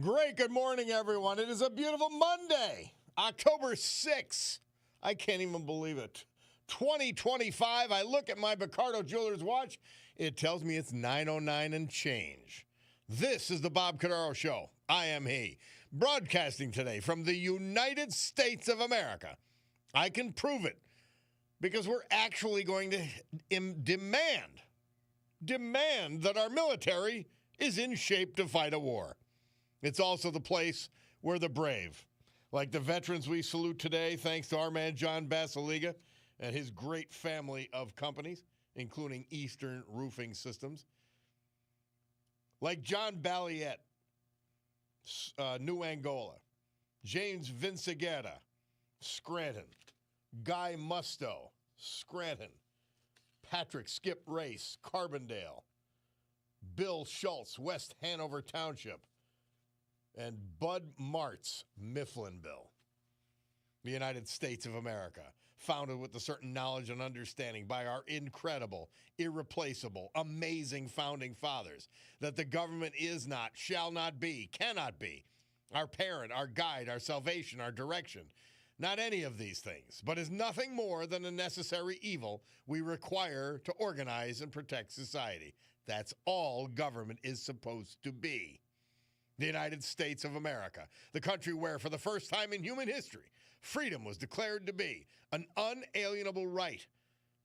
Great. Good morning, everyone. It is a beautiful Monday, October 6th. I can't even believe it. 2025. I look at my Cordaro Jewelers watch. It tells me it's 9:09 and change. This is the Bob Cordaro Show. I am he. Broadcasting today from the United States of America. I can prove it because we're actually going to demand that our military is in shape to fight a war. It's also the place where the brave, like the veterans we salute today, thanks to our man John Basiliga and his great family of companies, including Eastern Roofing Systems, like John Balliet, New Angola, James Vinciguerra, Scranton, Guy Musto, Scranton, Patrick Skip Race, Carbondale, Bill Schultz, West Hanover Township, and Bud Martz, Mifflinville. The United States of America, founded with a certain knowledge and understanding by our incredible, irreplaceable, amazing founding fathers, that the government is not, shall not be, cannot be our parent, our guide, our salvation, our direction. Not any of these things, but is nothing more than a necessary evil we require to organize and protect society. That's all government is supposed to be. The United States of America, the country where, for the first time in human history, freedom was declared to be an unalienable right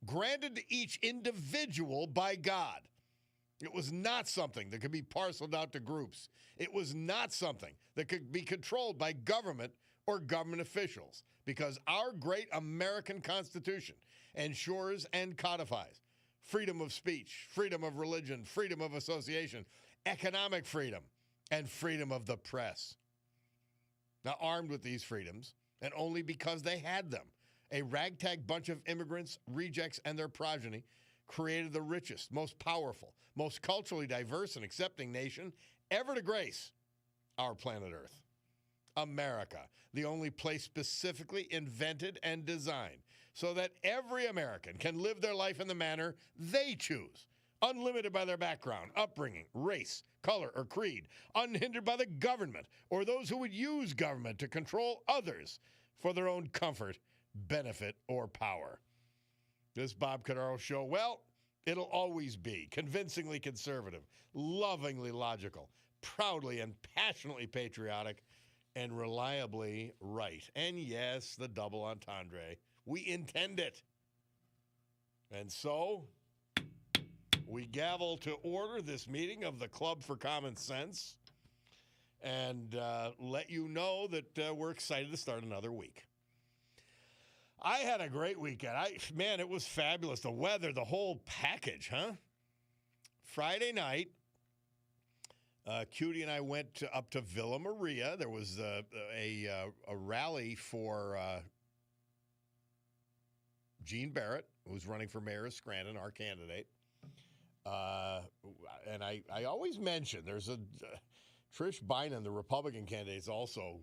granted to each individual by God. It was not something that could be parceled out to groups. It was not something that could be controlled by government or government officials, because our great American Constitution ensures and codifies freedom of speech, freedom of religion, freedom of association, economic freedom, and freedom of the press. Now, armed with these freedoms, and only because they had them, a ragtag bunch of immigrants, rejects, and their progeny created the richest, most powerful, most culturally diverse and accepting nation ever to grace our planet Earth. America, the only place specifically invented and designed so that every American can live their life in the manner they choose, unlimited by their background, upbringing, race, color, or creed, unhindered by the government or those who would use government to control others for their own comfort, benefit, or power. This Bob Cordaro Show, well, it'll always be convincingly conservative, lovingly logical, proudly and passionately patriotic, and reliably right. And yes, the double entendre. We intend it. And so we gavel to order this meeting of the Club for Common Sense and let you know that we're excited to start another week. I had a great weekend. Man, it was fabulous. The weather, the whole package, huh? Friday night, Cutie and I went up to Villa Maria. There was a rally for Gene Barrett, who's running for mayor of Scranton, our candidate. And I always mention there's a Trish Bynum, the Republican candidate, is also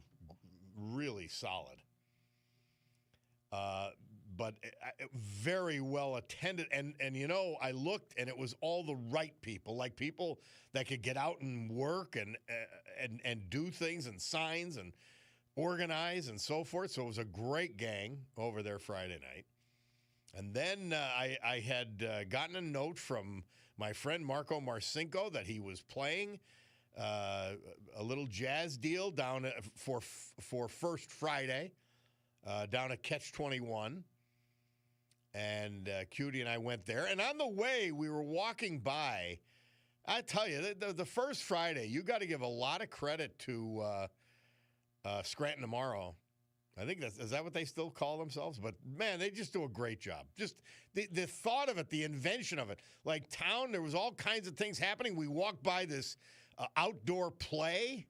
really solid. But very well attended. And you know, I looked and it was all the right people, like people that could get out and work and do things and signs and organize and so forth. So it was a great gang over there Friday night. And then I had gotten a note from my friend Marco Marcinko that he was playing a little jazz deal down for First Friday down at Catch 21. And Cutie and I went there. And on the way, we were walking by. I tell you, the First Friday, you got to give a lot of credit to Scranton Tomorrow. I think is that what they still call themselves? But, man, they just do a great job. Just the thought of it, the invention of it. Like town, there was all kinds of things happening. We walked by this outdoor play.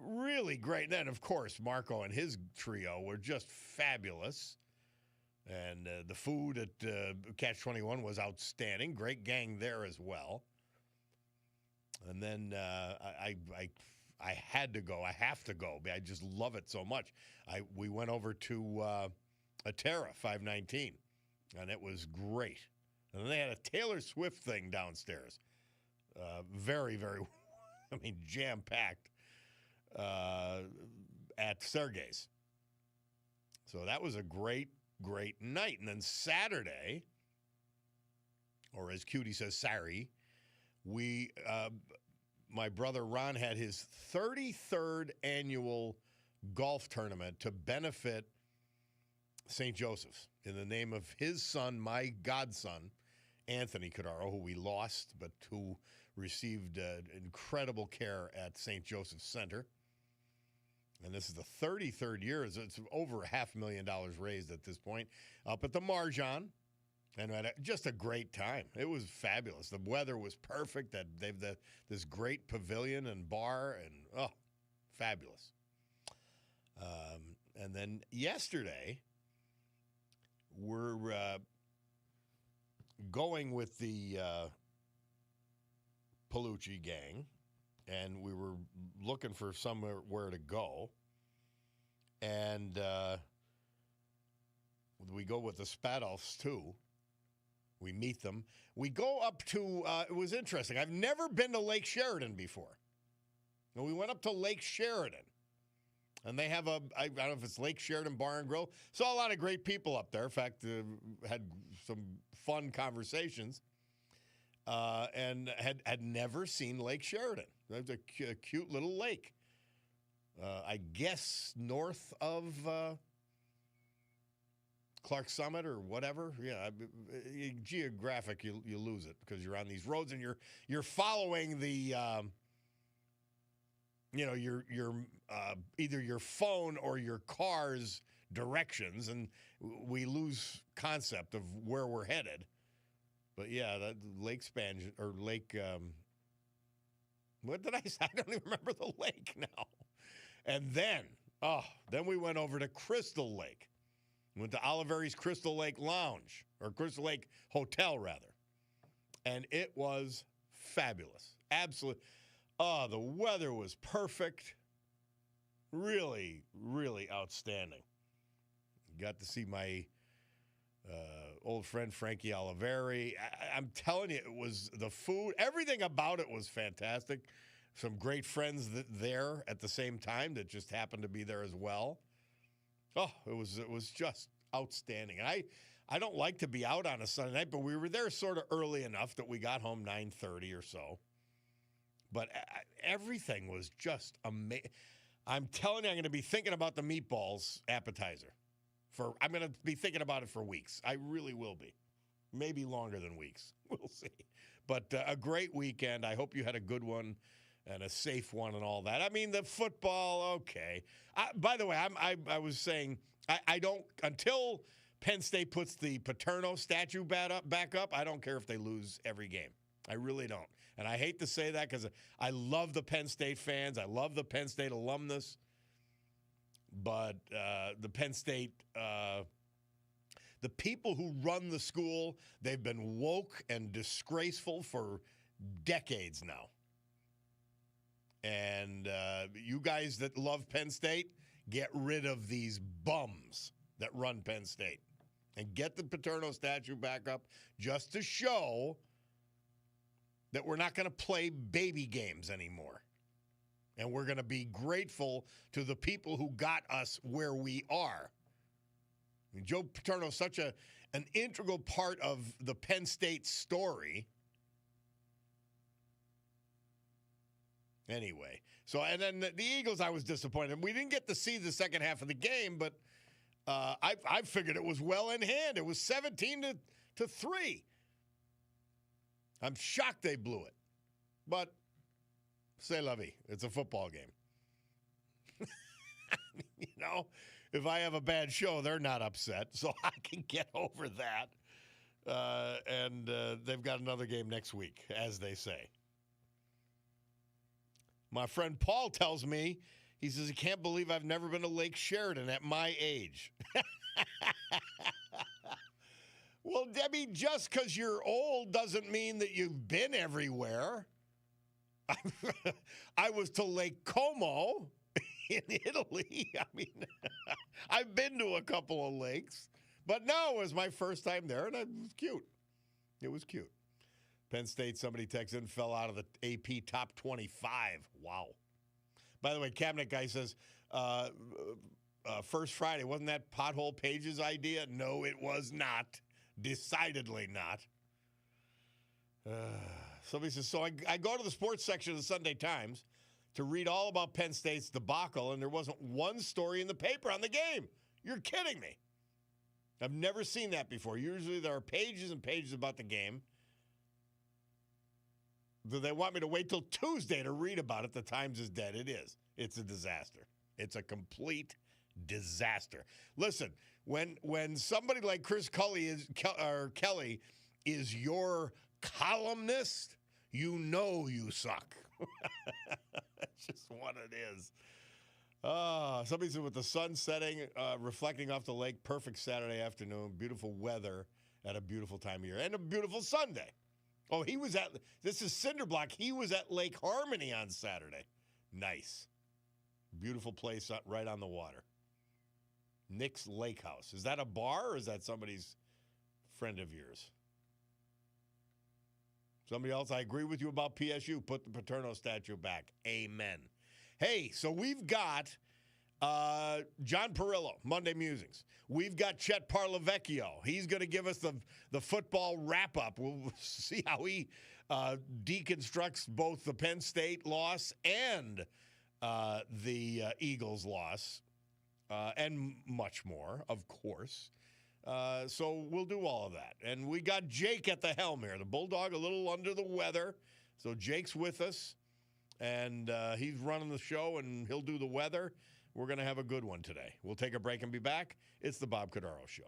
Really great. And then, of course, Marco and his trio were just fabulous. And the food at Catch 21 was outstanding. Great gang there as well. And then I had to go. I have to go. I just love it so much. We went over to Atera 519, and it was great. And then they had a Taylor Swift thing downstairs. Very, very I mean, jam-packed at Sergei's. So that was a great, great night. And then Saturday, or as Cutie says, Sari, my brother Ron had his 33rd annual golf tournament to benefit St. Joseph's in the name of his son, my godson, Anthony Cordaro, who we lost, but who received incredible care at St. Joseph's Center. And this is the 33rd year. It's over $500,000 raised at this point up at the Marjan. And we had just a great time. It was fabulous. The weather was perfect. They've this great pavilion and bar, and fabulous. And then yesterday, we're going with the Palucci gang, and we were looking for somewhere to go. And we go with the Spadolfs, too. We meet them. We go up to, it was interesting. I've never been to Lake Sheridan before. And we went up to Lake Sheridan. And they have I don't know if it's Lake Sheridan Bar and Grill. Saw a lot of great people up there. In fact, had some fun conversations. And had never seen Lake Sheridan. It's a cute little lake. I guess north of Clark Summit or whatever. Yeah, geographic, you lose it because you're on these roads and you're following the your either your phone or your car's directions, and we lose concept of where we're headed. But yeah, that Lake Span or Lake. What did I say? I don't even remember the lake now. And then we went over to Crystal Lake. Went to Oliveri's Crystal Lake Lounge, or Crystal Lake Hotel, rather. And it was fabulous. Absolutely. Oh, the weather was perfect. Really, really outstanding. Got to see my old friend Frankie Oliveri. I'm telling you, it was the food. Everything about it was fantastic. Some great friends there at the same time that just happened to be there as well. Oh, it was just outstanding. And I don't like to be out on a Sunday night, but we were there sort of early enough that we got home 9:30 or so. But everything was just amazing. I'm telling you, I'm going to be thinking about the meatballs appetizer. I'm going to be thinking about it for weeks. I really will be. Maybe longer than weeks. We'll see. But a great weekend. I hope you had a good one and a safe one and all that. I mean, the football, okay. By the way, I was saying, I don't, until Penn State puts the Paterno statue back up, I don't care if they lose every game. I really don't. And I hate to say that because I love the Penn State fans. I love the Penn State alumnus. But the Penn State, the people who run the school, they've been woke and disgraceful for decades now. And you guys that love Penn State, get rid of these bums that run Penn State. And get the Paterno statue back up just to show that we're not going to play baby games anymore. And we're going to be grateful to the people who got us where we are. I mean, Joe Paterno is such an integral part of the Penn State story. Anyway, and then the Eagles, I was disappointed. We didn't get to see the second half of the game, but I figured it was well in hand. It was 17-3. I'm shocked they blew it. But c'est la vie. It's a football game. If I have a bad show, they're not upset, so I can get over that. And they've got another game next week, as they say. My friend Paul tells me, he says, he can't believe I've never been to Lake Sheridan at my age. Well, Debbie, just because you're old doesn't mean that you've been everywhere. I was to Lake Como in Italy. I mean, I've been to a couple of lakes. But no, it was my first time there, and it was cute. It was cute. Penn State, somebody texted in, fell out of the AP top 25. Wow. By the way, Cabinet Guy says, First Friday, wasn't that Pothole Page's idea? No, it was not. Decidedly not. Somebody says, so I go to the sports section of the Sunday Times to read all about Penn State's debacle, and there wasn't one story in the paper on the game. You're kidding me. I've never seen that before. Usually there are pages and pages about the game. Do they want me to wait till Tuesday to read about it? The Times is dead. It is. It's a disaster. It's a complete disaster. Listen, when somebody like Chris Kelly is your columnist, you know you suck. That's just what it is. Somebody said with the sun setting, reflecting off the lake, perfect Saturday afternoon, beautiful weather at a beautiful time of year, and a beautiful Sunday. Oh, this is Cinderblock. He was at Lake Harmony on Saturday. Nice. Beautiful place right on the water. Nick's Lake House. Is that a bar or is that somebody's friend of yours? Somebody else, I agree with you about PSU. Put the Paterno statue back. Amen. Hey, so we've got John Perillo, Monday Musings. We've got Chet Parlavecchio. He's going to give us the football wrap-up. We'll see how he deconstructs both the Penn State loss and the Eagles loss, and much more, of course. So we'll do all of that. And we got Jake at the helm here. The Bulldog a little under the weather. So Jake's with us, and he's running the show, and he'll do the weather. We're going to have a good one today. We'll take a break and be back. It's the Bob Cordaro Show.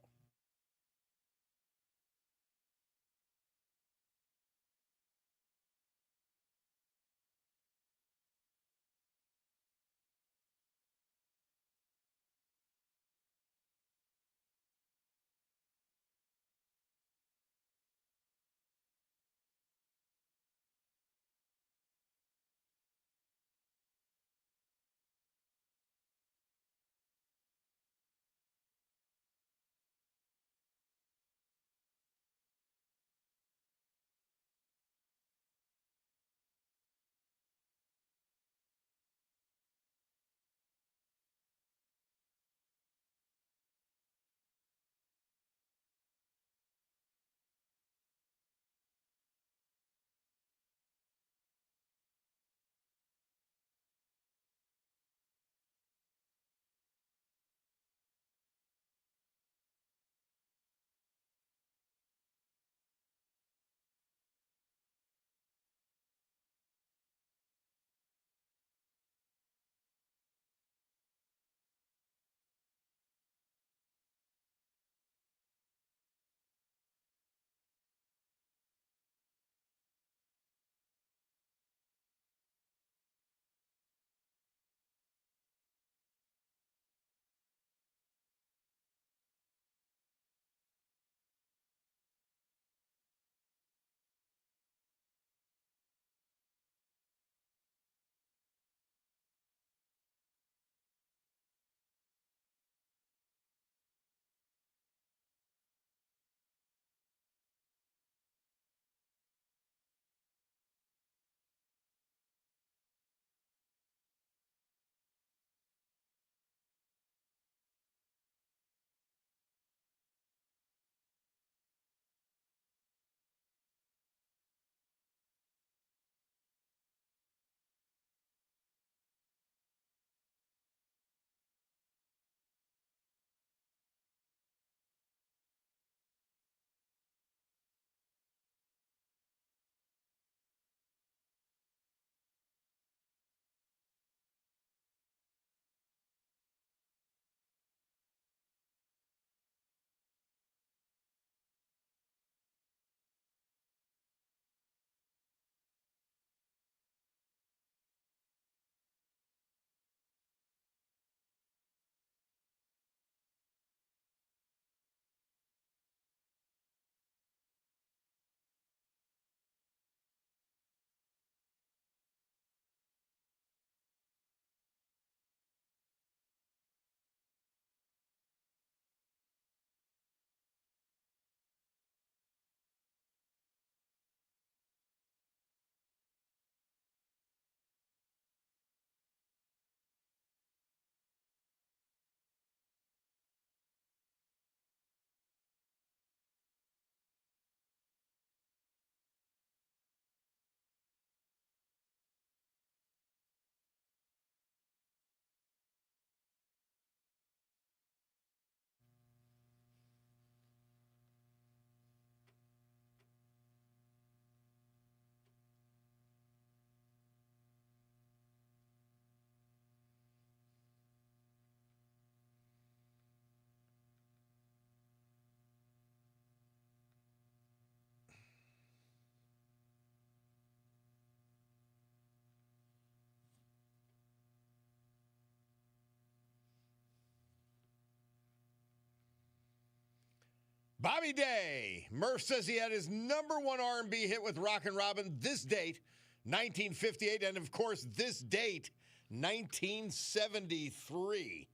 Bobby Day. Murph says he had his number one R&B hit with Rockin' Robin this date, 1958, and of course this date, 1973.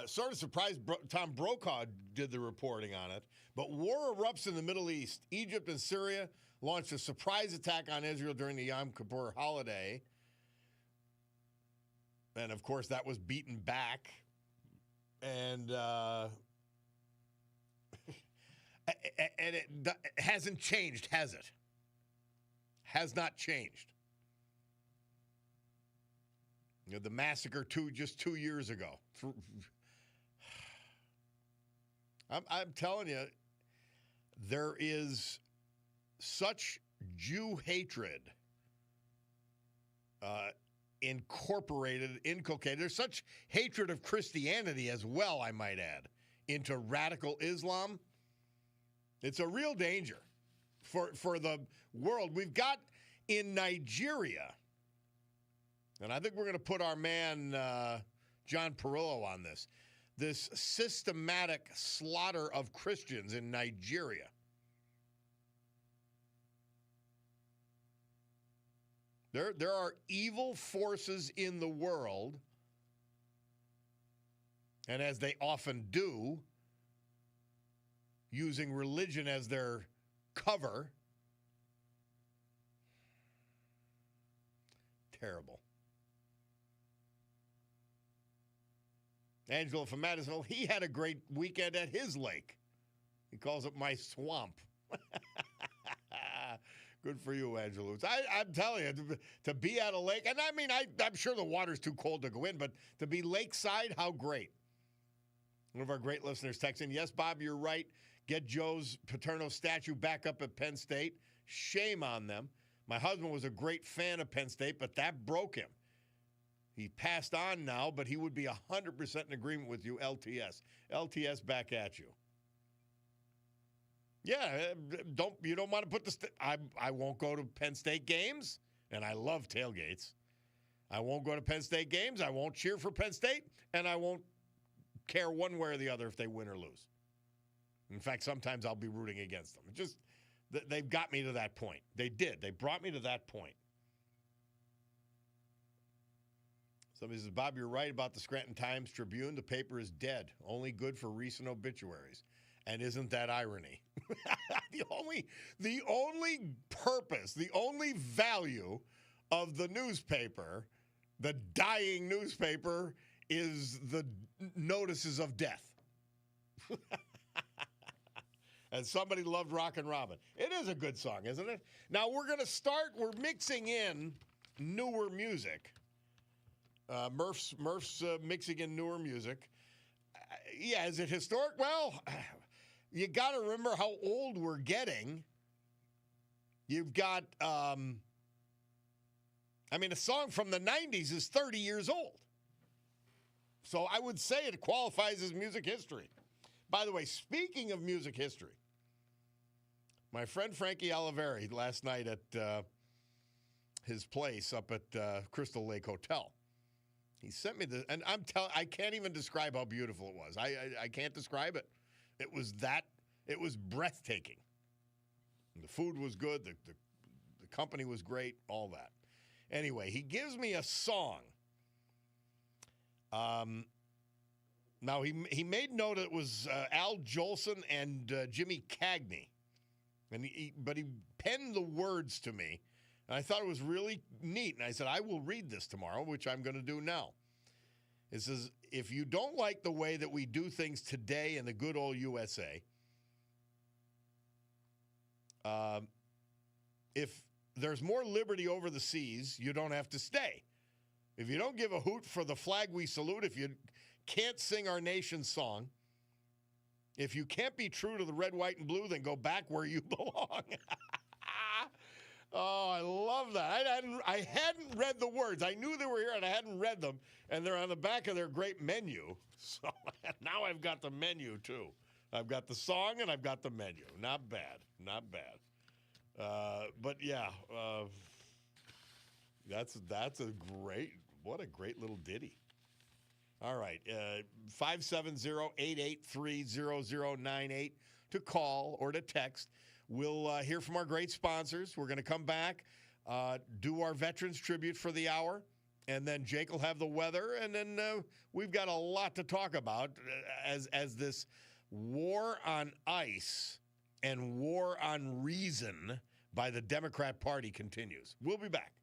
Sort of surprised Tom Brokaw did the reporting on it, but war erupts in the Middle East. Egypt and Syria launched a surprise attack on Israel during the Yom Kippur holiday. And, of course, that was beaten back. And it hasn't changed, has it? Has not changed. You know, the massacre just 2 years ago. I'm telling you, there is such Jew hatred inculcated. There's such hatred of Christianity as well, I might add, into radical Islam. It's a real danger for the world. We've got in Nigeria, and I think we're going to put our man John Perillo on this systematic slaughter of Christians in Nigeria. There are evil forces in the world, and as they often do, using religion as their cover. Terrible. Angelo from Madisonville, he had a great weekend at his lake. He calls it my swamp. Good for you, Angelo. I'm telling you, to be at a lake, and I mean, I'm sure the water's too cold to go in, but to be lakeside, how great. One of our great listeners texting, yes, Bob, you're right. Get Joe's Paterno statue back up at Penn State. Shame on them. My husband was a great fan of Penn State, but that broke him. He passed on now, but he would be 100% in agreement with you, LTS. LTS back at you. Yeah, you don't want to put I won't go to Penn State games, and I love tailgates. I won't go to Penn State games. I won't cheer for Penn State, and I won't care one way or the other if they win or lose. In fact, sometimes I'll be rooting against them. Just they've got me to that point. They did. They brought me to that point. Somebody says, Bob, you're right about the Scranton Times-Tribune. The paper is dead. Only good for recent obituaries. And isn't that irony? the only purpose, the only value of the newspaper, the dying newspaper, is the notices of death. And somebody loved Rockin' Robin. It is a good song, isn't it? Now we're we're mixing in newer music. Murph's mixing in newer music. Yeah, is it historic? Well, you got to remember how old we're getting. You've got, a song from the 90s is 30 years old. So I would say it qualifies as music history. By the way, speaking of music history, my friend Frankie Oliveri last night at his place up at Crystal Lake Hotel, he sent me and I can't even describe how beautiful it was. I can't describe it. It was breathtaking. And the food was good. The company was great. All that. Anyway, he gives me a song. Now he made note it was Al Jolson and Jimmy Cagney, but he penned the words to me. And I thought it was really neat. And I said, I will read this tomorrow, which I'm going to do now. It says, if you don't like the way that we do things today in the good old USA, if there's more liberty over the seas, you don't have to stay. If you don't give a hoot for the flag we salute, if you can't sing our nation's song, if you can't be true to the red, white, and blue, then go back where you belong. Oh, I love that. I hadn't read the words. I knew they were here, and I hadn't read them, and they're on the back of their great menu. So now I've got the menu, too. I've got the song, and I've got the menu. Not bad. Not bad. But, yeah, that's a great, what a great little ditty. All right. 570-883-0098 to call or to text. We'll hear from our great sponsors. We're going to come back, do our Veterans Tribute for the hour, and then Jake will have the weather, and then we've got a lot to talk about as this war on ice and war on reason by the Democrat Party continues. We'll be back.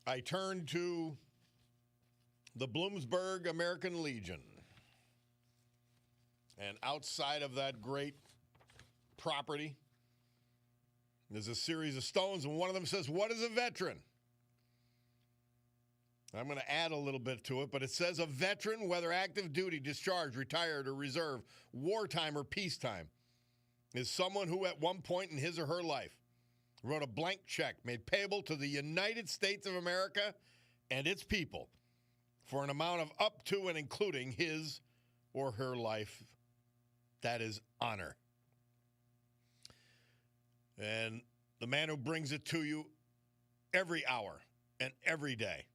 I turn to the Bloomsburg American Legion. And outside of that great property, there's a series of stones, and one of them says, "What is a veteran?" I'm going to add a little bit to it, but it says a veteran, whether active duty, discharged, retired, or reserve, wartime or peacetime, is someone who at one point in his or her life wrote a blank check made payable to the United States of America and its people for an amount of up to and including his or her life. That is honor. And the man who brings it to you every hour and every day,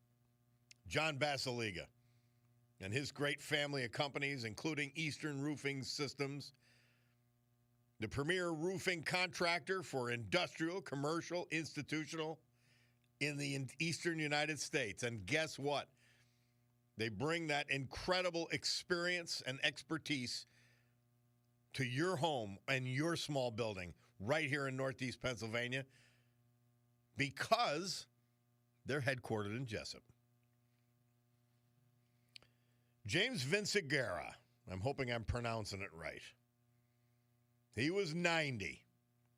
John Basiliga, and his great family of companies, including Eastern Roofing Systems, the premier roofing contractor for industrial, commercial, institutional in the eastern United States. And guess what? They bring that incredible experience and expertise to your home and your small building right here in Northeast Pennsylvania because they're headquartered in Jessup. James Vinciguerra, I'm hoping I'm pronouncing it right. He was 90.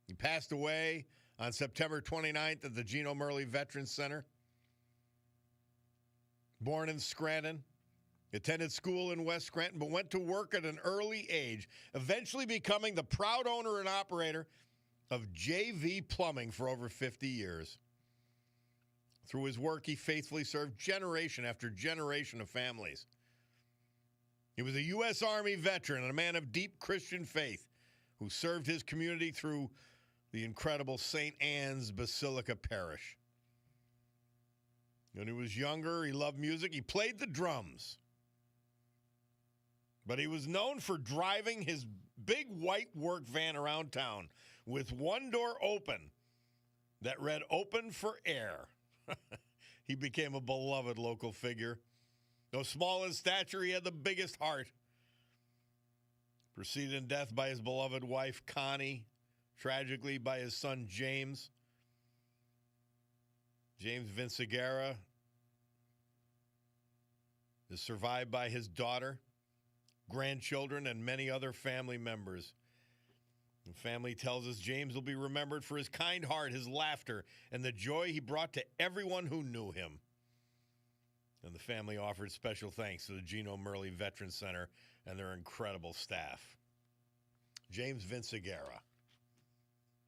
He passed away on September 29th at the Geno Murley Veterans Center. Born in Scranton, attended school in West Scranton, but went to work at an early age, eventually becoming the proud owner and operator of JV Plumbing for over 50 years. Through his work, he faithfully served generation after generation of families. He was a U.S. Army veteran and a man of deep Christian faith who served his community through the incredible St. Anne's Basilica Parish. When he was younger, he loved music. He played the drums. But he was known for driving his big white work van around town with one door open that read "Open for Air." He became a beloved local figure. Though small in stature, he had the biggest heart. Preceded in death by his beloved wife, Connie, tragically by his son, James. James Vinciguerra is survived by his daughter, grandchildren, and many other family members. The family tells us James will be remembered for his kind heart, his laughter, and the joy he brought to everyone who knew him. And the family offered special thanks to the Geno Murley Veterans Center and their incredible staff. James Vinciguerra.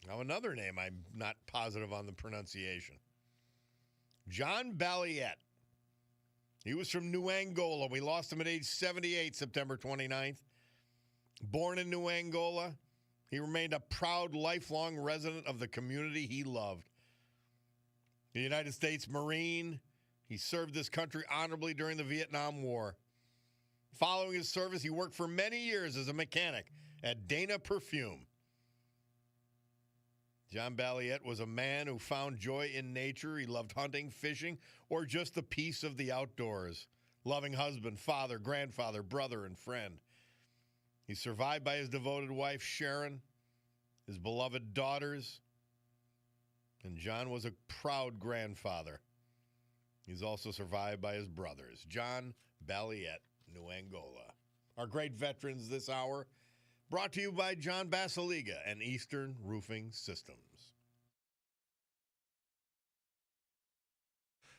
Now, another name I'm not positive on the pronunciation. John Balliet. He was from New Angola. We lost him at age 78, September 29th. Born in New Angola, he remained a proud, lifelong resident of the community he loved. The United States Marine, he served this country honorably during the Vietnam War. Following his service, he worked for many years as a mechanic at Dana Perfume. John Balliet was a man who found joy in nature. He loved hunting, fishing, or just the peace of the outdoors. Loving husband, father, grandfather, brother, and friend. He's survived by his devoted wife, Sharon, his beloved daughters, and John was a proud grandfather. He's also survived by his brothers. John Balliet, New Angola. Our great veterans this hour, brought to you by John Basiliga and Eastern Roofing Systems.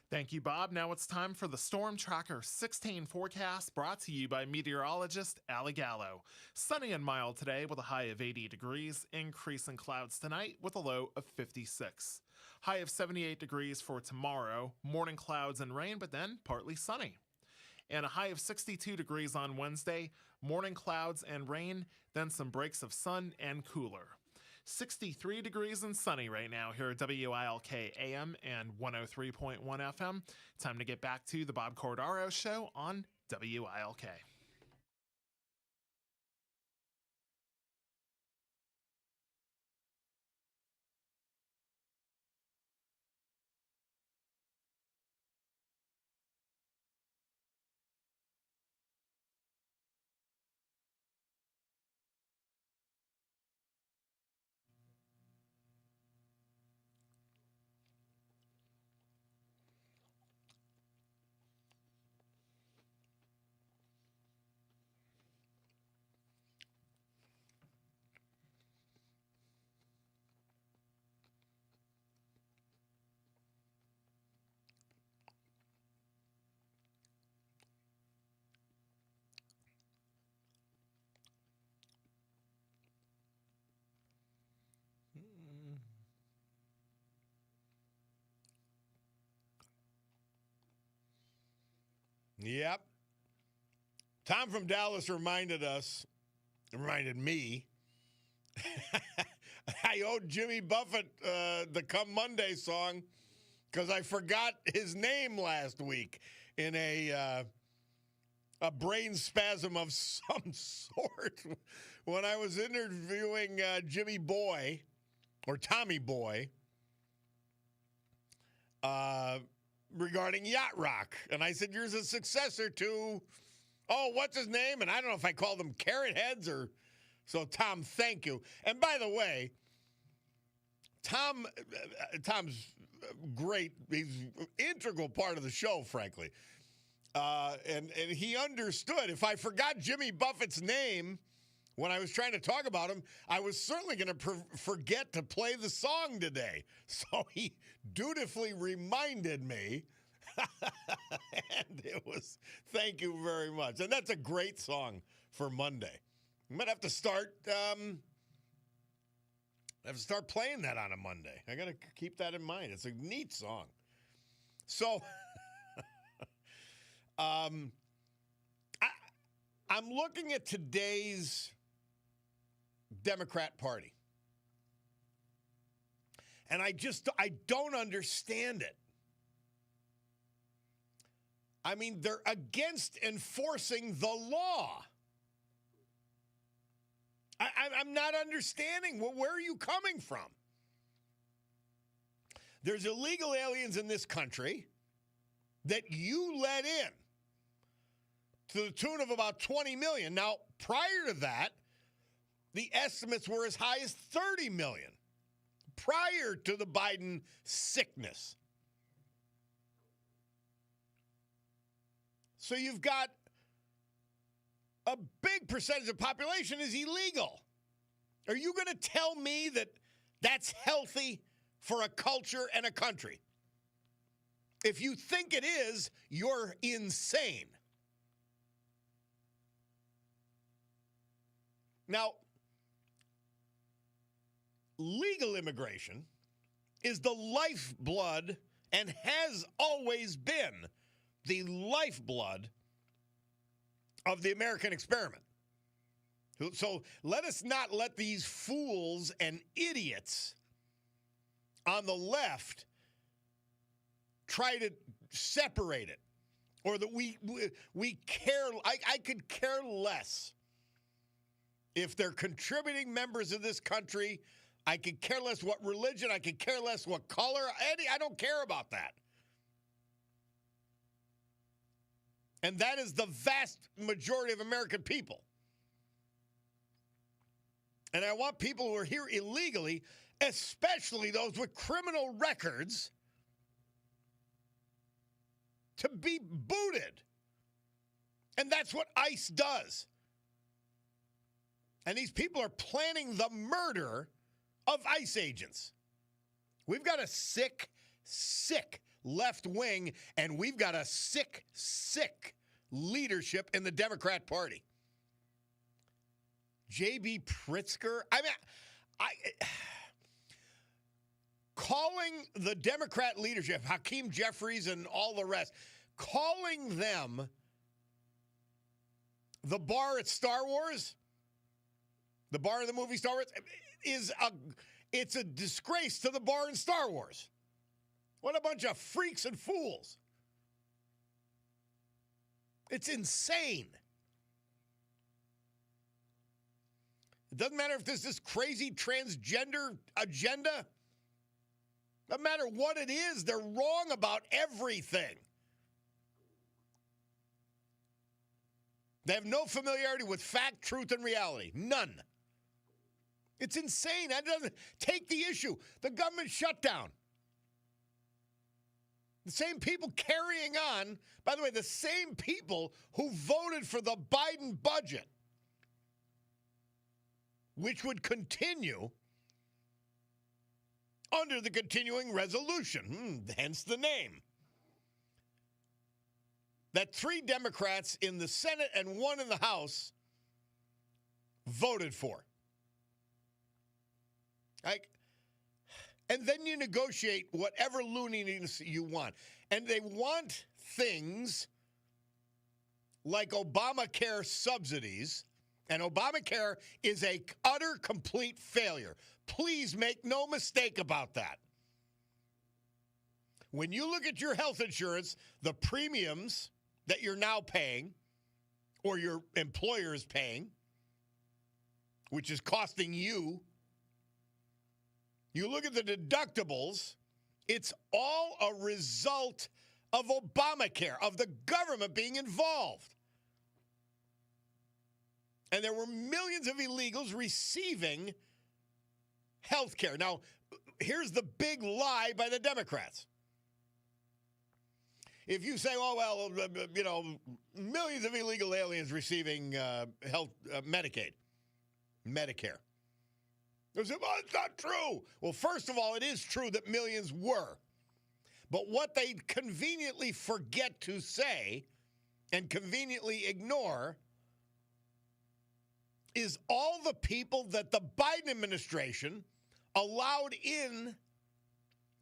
Thank you, Bob. Now it's time for the Storm Tracker 16 forecast, brought to you by meteorologist Ali Gallo. Sunny and mild today with a high of 80 degrees, increase in clouds tonight with a low of 56. High of 78 degrees for tomorrow, morning clouds and rain, but then partly sunny. And a high of 62 degrees on Wednesday, morning clouds and rain, then some breaks of sun and cooler. 63 degrees and sunny right now here at WILK AM and 103.1 FM. Time to get back to the Bob Cordaro Show on WILK. Yep. Tom from Dallas reminded me, I owed Jimmy Buffett the Come Monday song because I forgot his name last week in a brain spasm of some sort when I was interviewing Jimmy Boy, or Tommy Boy, regarding Yacht Rock. And I said, you're the successor to, what's his name? And I don't know if I called them Carrot Heads or... So, Tom, thank you. And by the way, Tom's great. He's an integral part of the show, frankly. And he understood. If I forgot Jimmy Buffett's name when I was trying to talk about him, I was certainly going to forget to play the song today. So he dutifully reminded me. And it was, thank you very much. And that's a great song for Monday. I'm going to have to start playing that on a Monday. I got to keep that in mind. It's a neat song. So I'm looking at today's Democrat Party. And I don't understand it. I mean, they're against enforcing the law. I'm not understanding. Where are you coming from? There's illegal aliens in this country that you let in to the tune of about 20 million. Now, prior to that, the estimates were as high as 30 million prior to the Biden sickness. So you've got a big percentage of the population is illegal. Are you going to tell me that that's healthy for a culture and a country? If you think it is, you're insane. Now, legal immigration is the lifeblood and has always been the lifeblood of the American experiment. So let us not let these fools and idiots on the left try to separate it, or that we care. I could care less if they're contributing members of this country. I could care less what religion. I could care less what color. I don't care about that. And that is the vast majority of American people. And I want people who are here illegally, especially those with criminal records, to be booted. And that's what ICE does. And these people are planning the murder of ICE agents. We've got a sick left wing, and we've got a sick leadership in the Democrat Party. J.B. Pritzker, calling the Democrat leadership, Hakeem Jeffries and all the rest, calling them the bar at Star Wars, the bar in the movie Star Wars, it's a disgrace to the bar in Star Wars. What a bunch of freaks and fools. It's insane. It doesn't matter if there's this crazy transgender agenda. No matter what it is, they're wrong about everything. They have no familiarity with fact, truth, and reality. None. It's insane. That doesn't take the issue. The government shutdown. The same people carrying on, by the way, the same people who voted for the Biden budget, which would continue under the continuing resolution, hence the name, that 3 Democrats in the Senate and 1 in the House voted for. And then you negotiate whatever looniness you want. And they want things like Obamacare subsidies, and Obamacare is a utter, complete failure. Please make no mistake about that. When you look at your health insurance, the premiums that you're now paying or your employer is paying, which is costing you, you look at the deductibles, it's all a result of Obamacare, of the government being involved. And there were millions of illegals receiving health care. Now, here's the big lie by the Democrats. If you say, oh, well, millions of illegal aliens receiving Medicare. They say, well, it's not true. Well, first of all, it is true that millions were. But what they conveniently forget to say and conveniently ignore is all the people that the Biden administration allowed in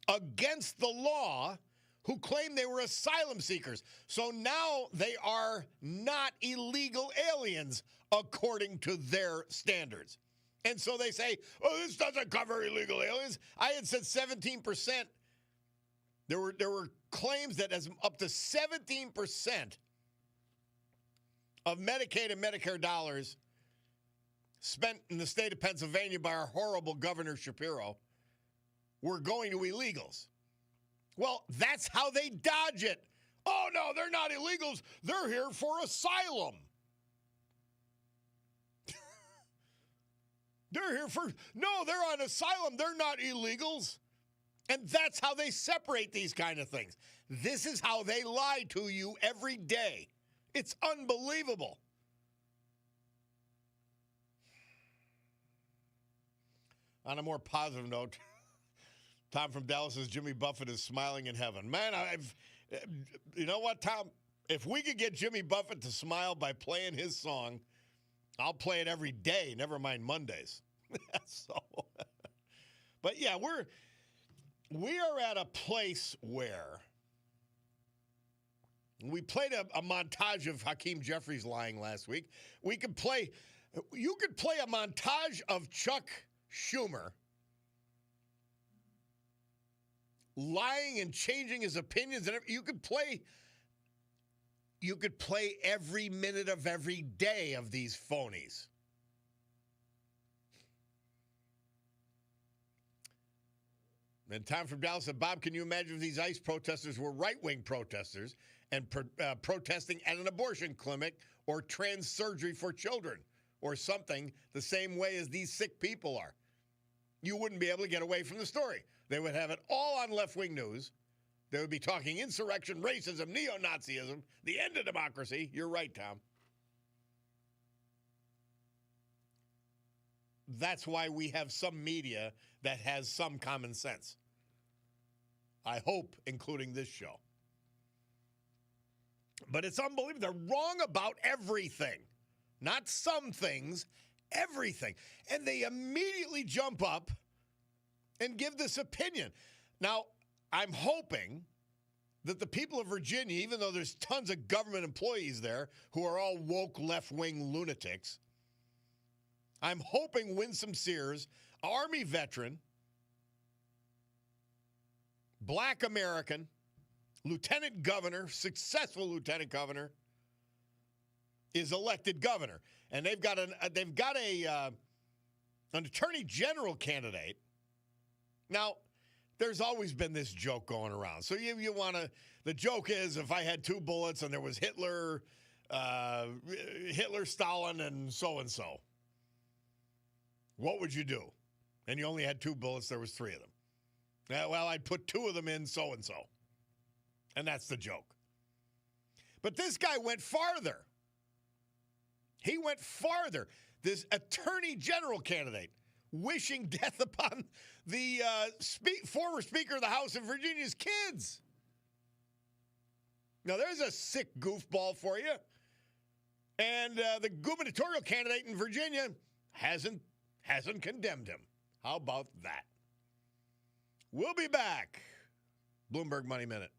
against the law who claimed they were asylum seekers. So now they are not illegal aliens according to their standards. And so they say, oh, this doesn't cover illegal aliens. I had said 17%. There were claims that as up to 17% of Medicaid and Medicare dollars spent in the state of Pennsylvania by our horrible Governor Shapiro were going to illegals. Well, that's how they dodge it. Oh, no, they're not illegals. They're here for asylum. They're on asylum. They're not illegals. And that's how they separate these kind of things. This is how they lie to you every day. It's unbelievable. On a more positive note, Tom from Dallas says Jimmy Buffett is smiling in heaven. Man, you know what, Tom? If we could get Jimmy Buffett to smile by playing his song, I'll play it every day, never mind Mondays. But yeah, we are at a place where we played a montage of Hakeem Jeffries lying last week. You could play a montage of Chuck Schumer lying and changing his opinions, and you could play every minute of every day of these phonies. And Tom from Dallas said, Bob, can you imagine if these ICE protesters were right-wing protesters and protesting at an abortion clinic or trans surgery for children or something the same way as these sick people are? You wouldn't be able to get away from the story. They would have it all on left-wing news. They would be talking insurrection, racism, neo-Nazism, the end of democracy. You're right, Tom. That's why we have some media that has some common sense. I hope, including this show. But it's unbelievable. They're wrong about everything. Not some things, everything. And they immediately jump up and give this opinion. Now, I'm hoping that the people of Virginia, even though there's tons of government employees there who are all woke left-wing lunatics, I'm hoping Winsome Sears, Army veteran, Black American, lieutenant governor, successful lieutenant governor, is elected governor. And they've got an attorney general candidate. Now, there's always been this joke going around. So you want to, the joke is if I had two bullets and there was Hitler, Stalin, and so, what would you do? And you only had two bullets, there was three of them. Well, I'd put two of them in so. And that's the joke. But this guy went farther. He went farther. This attorney general candidate wishing death upon the former Speaker of the House of Virginia's kids. Now, there's a sick goofball for you. And the gubernatorial candidate in Virginia hasn't condemned him. How about that? We'll be back. Bloomberg Money Minute.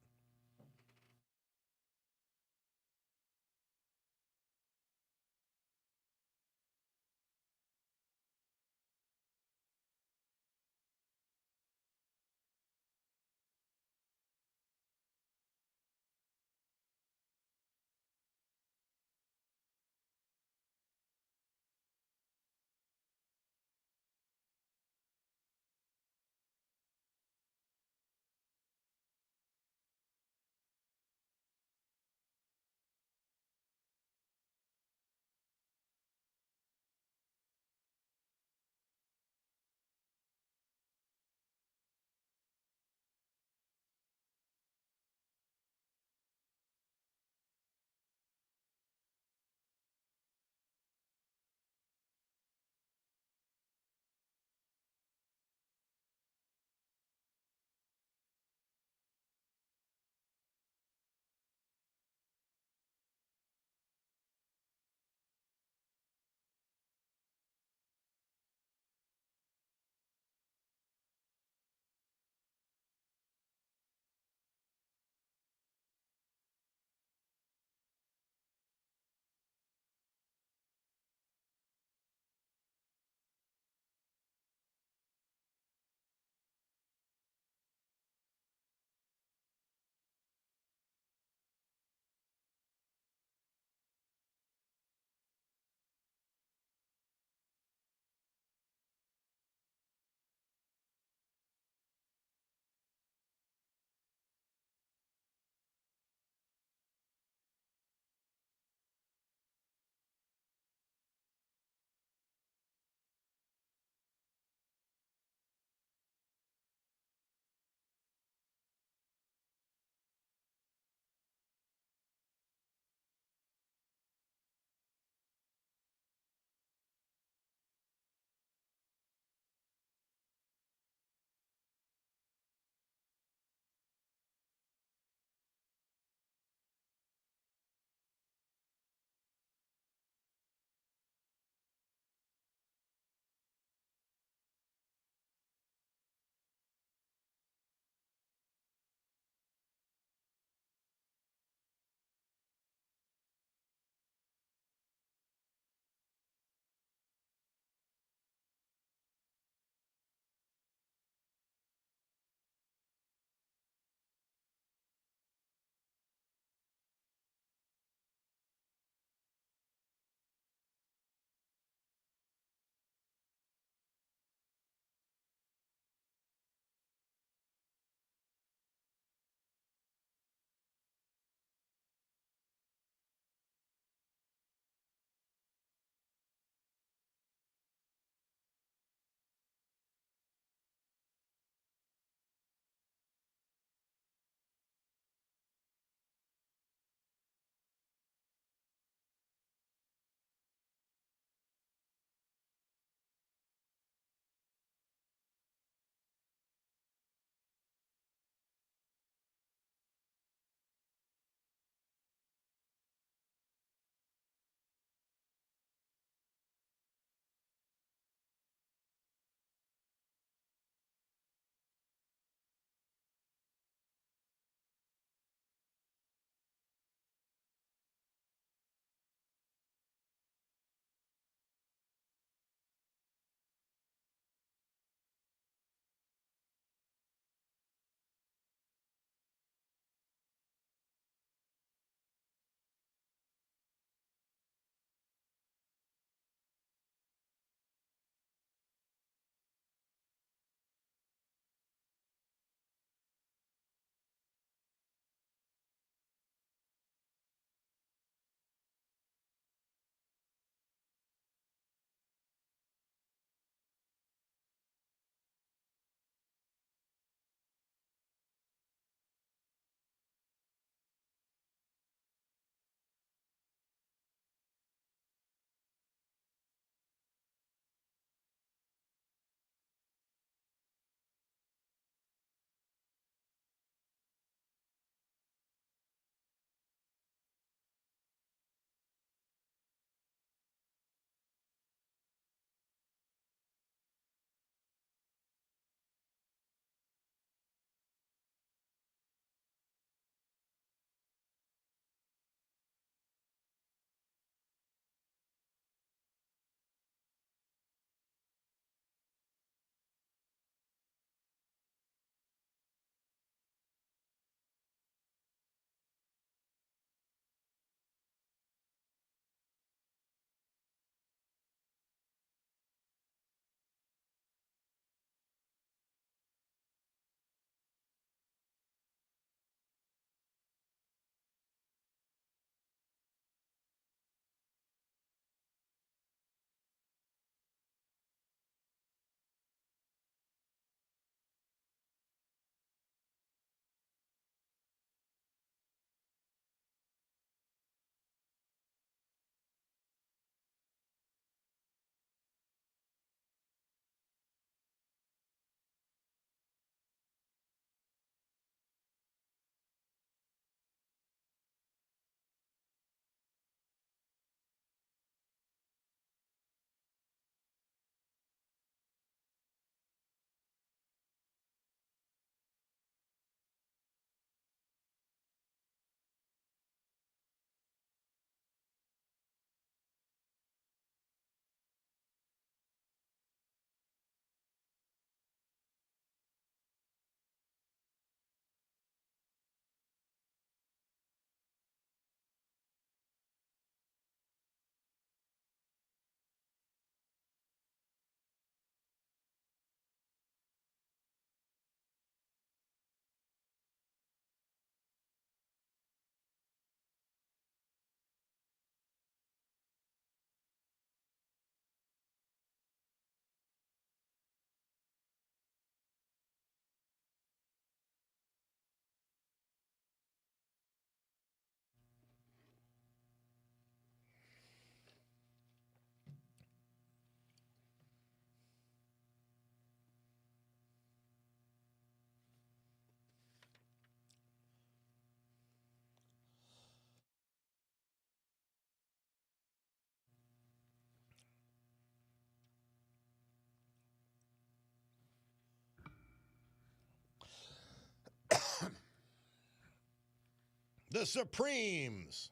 The Supremes.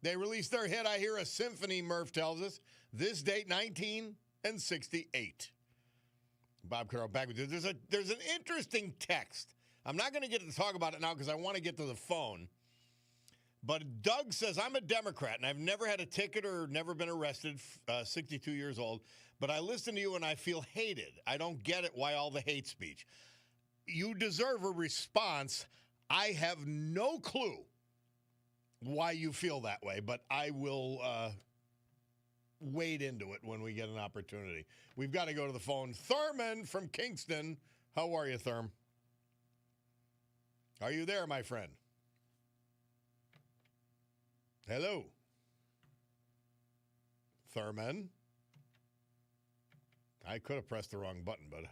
They released their hit, I Hear a Symphony, Murph tells us. This date, 1968. Bob Cordaro back with you. There's an interesting text. I'm not going to get to talk about it now because I want to get to the phone. But Doug says, I'm a Democrat, and I've never had a ticket or never been arrested, 62 years old. But I listen to you, and I feel hated. I don't get it, why all the hate speech. You deserve a response. I have no clue why you feel that way, but I will wade into it when we get an opportunity. We've got to go to the phone. Thurman from Kingston. How are you, Thurm? Are you there, my friend? Hello. Thurman. I could have pressed the wrong button, but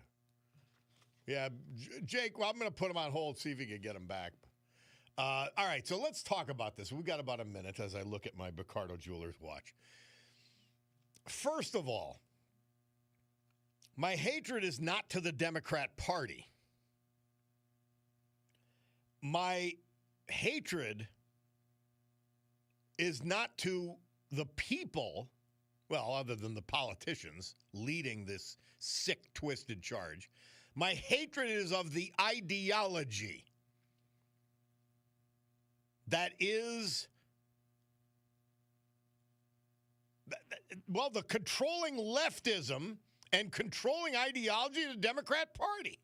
yeah, Jake, well, I'm going to put him on hold, see if he can get him back. All right, so let's talk about this. We've got about a minute as I look at my Cordaro Jewelers watch. First of all, my hatred is not to the Democrat Party. My hatred is not to the people, well, other than the politicians leading this sick, twisted charge. My hatred is of the ideology that is, well, the controlling leftism and controlling ideology of the Democrat Party.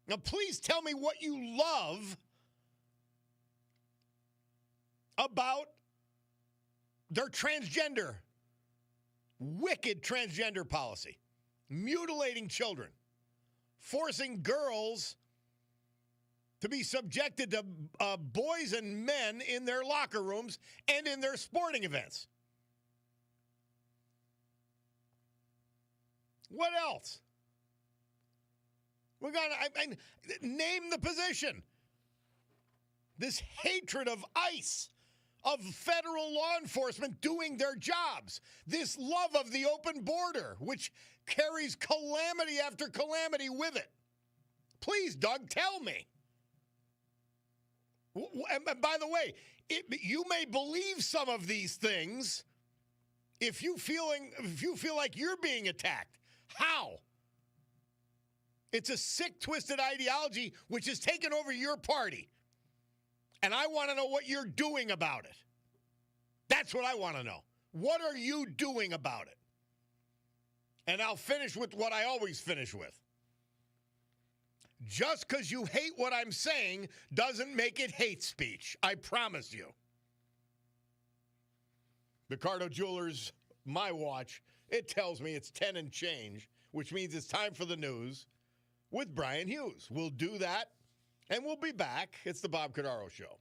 Now, please tell me what you love about their transgender, wicked transgender policy, mutilating children, forcing girls to be subjected to boys and men in their locker rooms and in their sporting events. What else? We're going to name the position. This hatred of ICE, of federal law enforcement doing their jobs. This love of the open border, which carries calamity after calamity with it. Please, Doug, tell me. And by the way, you may believe some of these things if you feel like you're being attacked. How? It's a sick, twisted ideology which has taken over your party. And I want to know what you're doing about it. That's what I want to know. What are you doing about it? And I'll finish with what I always finish with. Just because you hate what I'm saying doesn't make it hate speech. I promise you. The Cordaro Jewelers, my watch, it tells me it's 10 and change, which means it's time for the news with Brian Hughes. We'll do that, and we'll be back. It's the Bob Cordaro Show.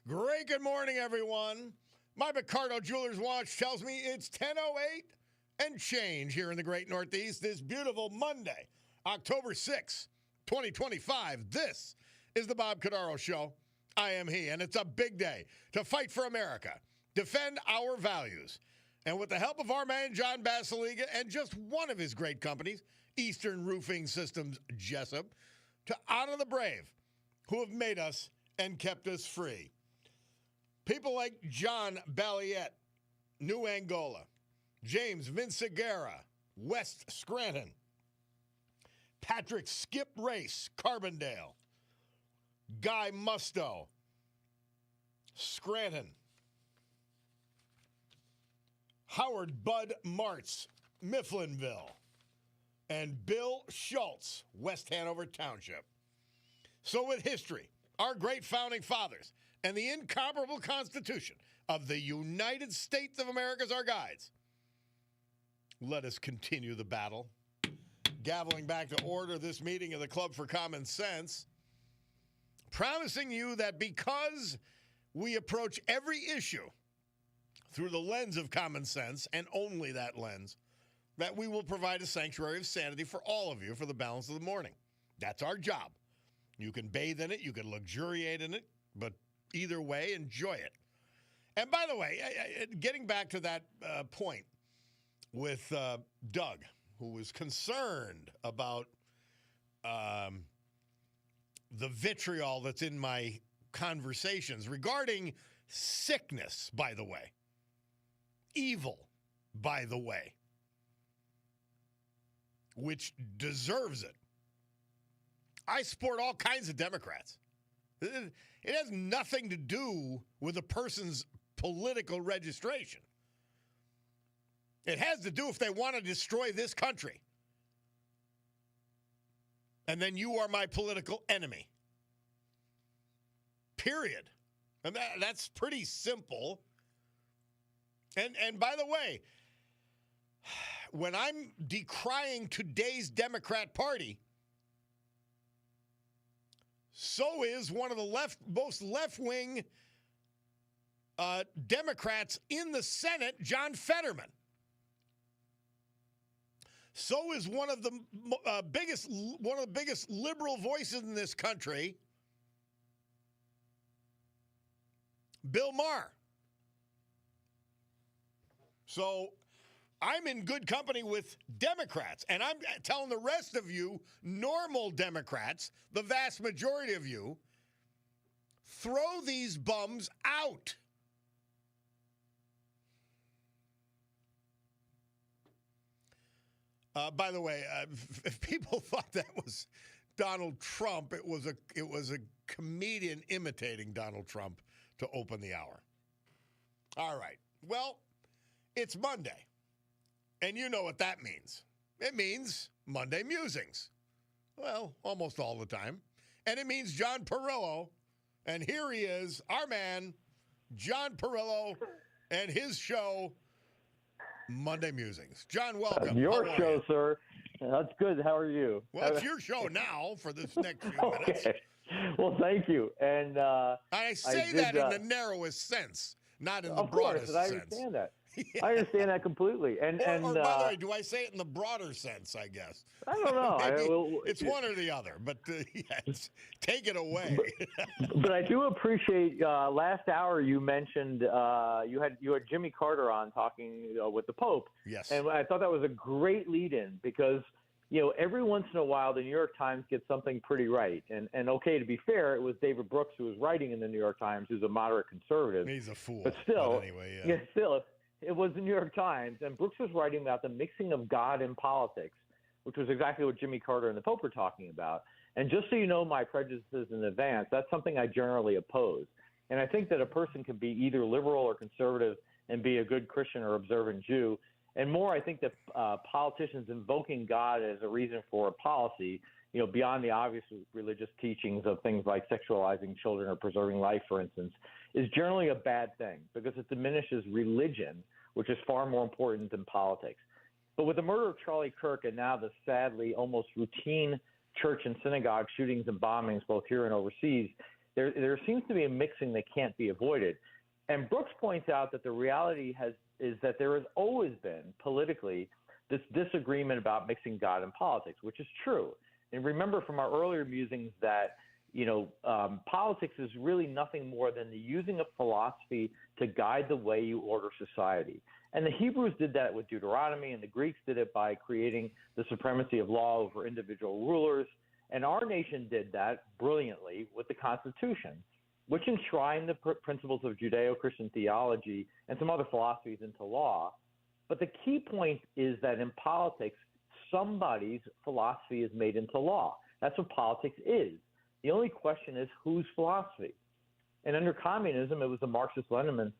Great good morning, everyone. My Cordaro Jewelers watch tells me it's 10:08 and change here in the great Northeast this beautiful Monday, October 6th, 2025. This is the Bob Cordaro Show. I am he, and it's a big day to fight for America, defend our values, and with the help of our man John Basiliga and just one of his great companies, Eastern Roofing Systems Jessup, to honor the brave who have made us and kept us free. People like John Balliet, New Angola, James Vinciguerra, West Scranton, Patrick Skip Race, Carbondale, Guy Musto, Scranton, Howard Bud Martz, Mifflinville, and Bill Schultz, West Hanover Township. So with history, our great founding fathers, and the incomparable Constitution of the United States of America as our guides, let us continue the battle. Gaveling back to order this meeting of the Club for Common Sense, promising you that because we approach every issue through the lens of common sense, and only that lens, that we will provide a sanctuary of sanity for all of you for the balance of the morning. That's our job. You can bathe in it, you can luxuriate in it, but either way, enjoy it. And by the way, getting back to that point with Doug, who was concerned about the vitriol that's in my conversations regarding sickness, by the way, evil, by the way, which deserves it. I support all kinds of Democrats. It has nothing to do with a person's political registration. It has to do if they want to destroy this country. And then you are my political enemy. Period. And that's pretty simple. And by the way, when I'm decrying today's Democrat Party, so is one of the most left-wing Democrats in the Senate, John Fetterman. So is one of the biggest liberal voices in this country, Bill Maher. So I'm in good company with Democrats, and I'm telling the rest of you, normal Democrats, the vast majority of you, throw these bums out. By the way, if people thought that was Donald Trump, it was a comedian imitating Donald Trump to open the hour. All right. Well, it's Monday. And you know what that means. It means Monday musings. Well, almost all the time. And it means John Perillo. And here he is, our man, John Perillo, and his show, Monday Musings. John, welcome. Your show, sir. That's good. How are you? Well, it's your show now for this next few minutes. Well, thank you. And I say that in the narrowest sense, not in the broadest sense. I understand that. Yeah. I understand that completely. And by the way, do I say it in the broader sense, I guess? I don't know. It's one or the other, but yes, take it away. But I do appreciate last hour you mentioned you had Jimmy Carter on talking with the Pope. Yes. And I thought that was a great lead-in because, every once in a while the New York Times gets something pretty right. And okay, to be fair, it was David Brooks who was writing in the New York Times, who's a moderate conservative. He's a fool. But still, anyway, yeah. Still, it was the New York Times, and Brooks was writing about the mixing of God in politics, which was exactly what Jimmy Carter and the Pope were talking about. And just so you know my prejudices in advance, that's something I generally oppose. And I think that a person can be either liberal or conservative and be a good Christian or observant Jew. And more, I think that politicians invoking God as a reason for a policy, beyond the obvious religious teachings of things like sexualizing children or preserving life, for instance, is generally a bad thing because it diminishes religion, which is far more important than politics. But with the murder of Charlie Kirk and now the sadly almost routine church and synagogue shootings and bombings, both here and overseas, there seems to be a mixing that can't be avoided. And Brooks points out that the reality is that there has always been politically this disagreement about mixing God and politics, which is true. And remember from our earlier musings that politics is really nothing more than the using of philosophy to guide the way you order society. And the Hebrews did that with Deuteronomy, and the Greeks did it by creating the supremacy of law over individual rulers. And our nation did that brilliantly with the Constitution, which enshrined the principles of Judeo-Christian theology and some other philosophies into law. But the key point is that in politics, somebody's philosophy is made into law. That's what politics is. The only question is whose philosophy. And under communism, it was the Marxist-Lenin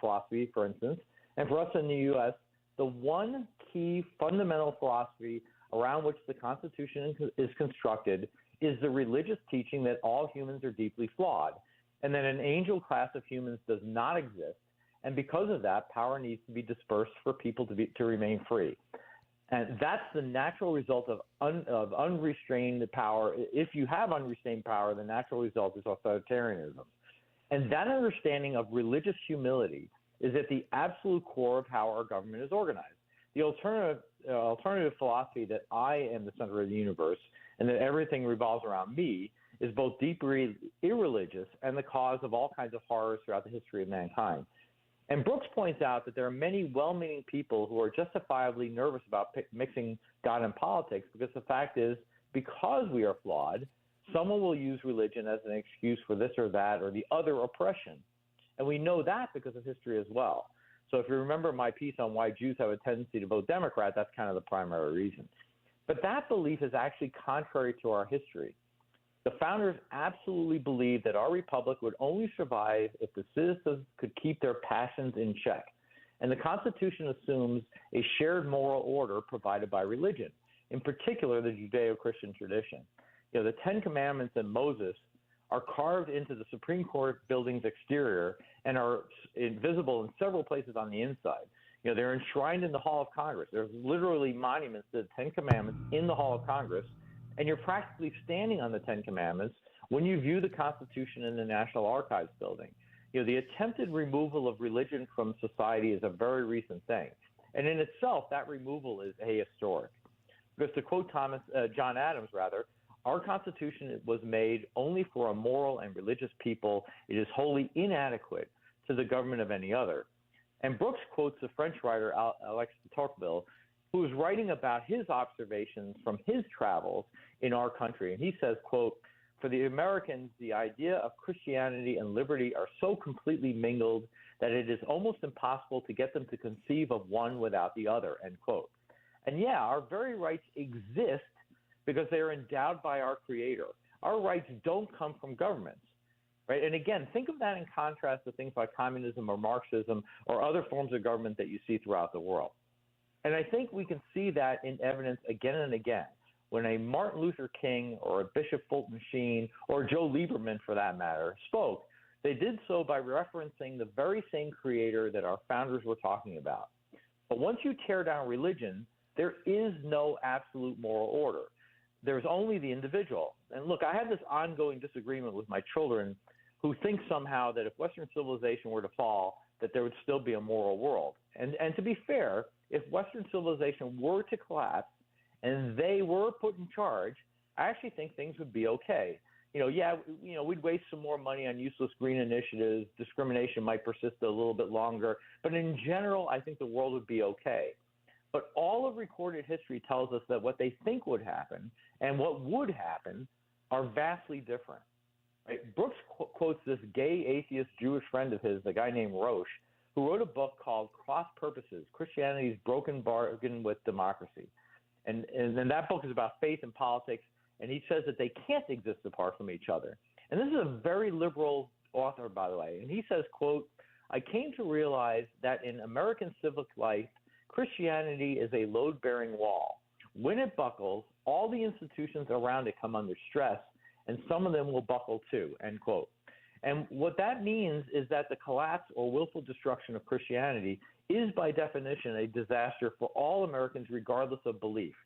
philosophy, for instance. And for us in the U.S., the one key fundamental philosophy around which the Constitution is constructed is the religious teaching that all humans are deeply flawed and that an angel class of humans does not exist. And because of that, power needs to be dispersed for people to remain free. And that's the natural result of unrestrained power. If you have unrestrained power, the natural result is authoritarianism. And that understanding of religious humility is at the absolute core of how our government is organized. The alternative philosophy that I am the center of the universe and that everything revolves around me is both deeply irreligious and the cause of all kinds of horrors throughout the history of mankind. And Brooks points out that there are many well-meaning people who are justifiably nervous about mixing God and politics because the fact is, because we are flawed, someone will use religion as an excuse for this or that or the other oppression. And we know that because of history as well. So if you remember my piece on why Jews have a tendency to vote Democrat, that's kind of the primary reason. But that belief is actually contrary to our history. The founders absolutely believed that our republic would only survive if the citizens could keep their passions in check. And the Constitution assumes a shared moral order provided by religion, in particular the Judeo-Christian tradition. The Ten Commandments and Moses are carved into the Supreme Court building's exterior and are visible in several places on the inside. They're enshrined in the Hall of Congress. There's literally monuments to the Ten Commandments in the Hall of Congress, and you're practically standing on the Ten Commandments when you view the Constitution in the National Archives building. The attempted removal of religion from society is a very recent thing, and in itself, that removal is ahistoric. Because to quote John Adams, our Constitution was made only for a moral and religious people. It is wholly inadequate to the government of any other. And Brooks quotes the French writer Alexis de Tocqueville, who was writing about his observations from his travels in our country. And he says, quote, "For the Americans, the idea of Christianity and liberty are so completely mingled that it is almost impossible to get them to conceive of one without the other," end quote. And yeah, our very rights exist because they are endowed by our Creator. Our rights don't come from governments, right? And again, think of that in contrast to things like communism or Marxism or other forms of government that you see throughout the world. And I think we can see that in evidence again and again. When a Martin Luther King or a Bishop Fulton Sheen or Joe Lieberman, for that matter, spoke, they did so by referencing the very same Creator that our founders were talking about. But once you tear down religion, there is no absolute moral order. There's only the individual. And look, I have this ongoing disagreement with my children who think somehow that if Western civilization were to fall, that there would still be a moral world. And to be fair, if Western civilization were to collapse and they were put in charge, I actually think things would be okay. We'd waste some more money on useless green initiatives. Discrimination might persist a little bit longer. But in general, I think the world would be okay. But all of recorded history tells us that what they think would happen and what would happen are vastly different. Right? Brooks quotes this gay atheist Jewish friend of his, a guy named Roche, who wrote a book called Cross Purposes, Christianity's Broken Bargain with Democracy. And that book is about faith and politics, and he says that they can't exist apart from each other. And this is a very liberal author, by the way. And he says, quote, "I came to realize that in American civic life, Christianity is a load-bearing wall. When it buckles, all the institutions around it come under stress, and some of them will buckle too," end quote. And what that means is that the collapse or willful destruction of Christianity is by definition a disaster for all Americans regardless of belief.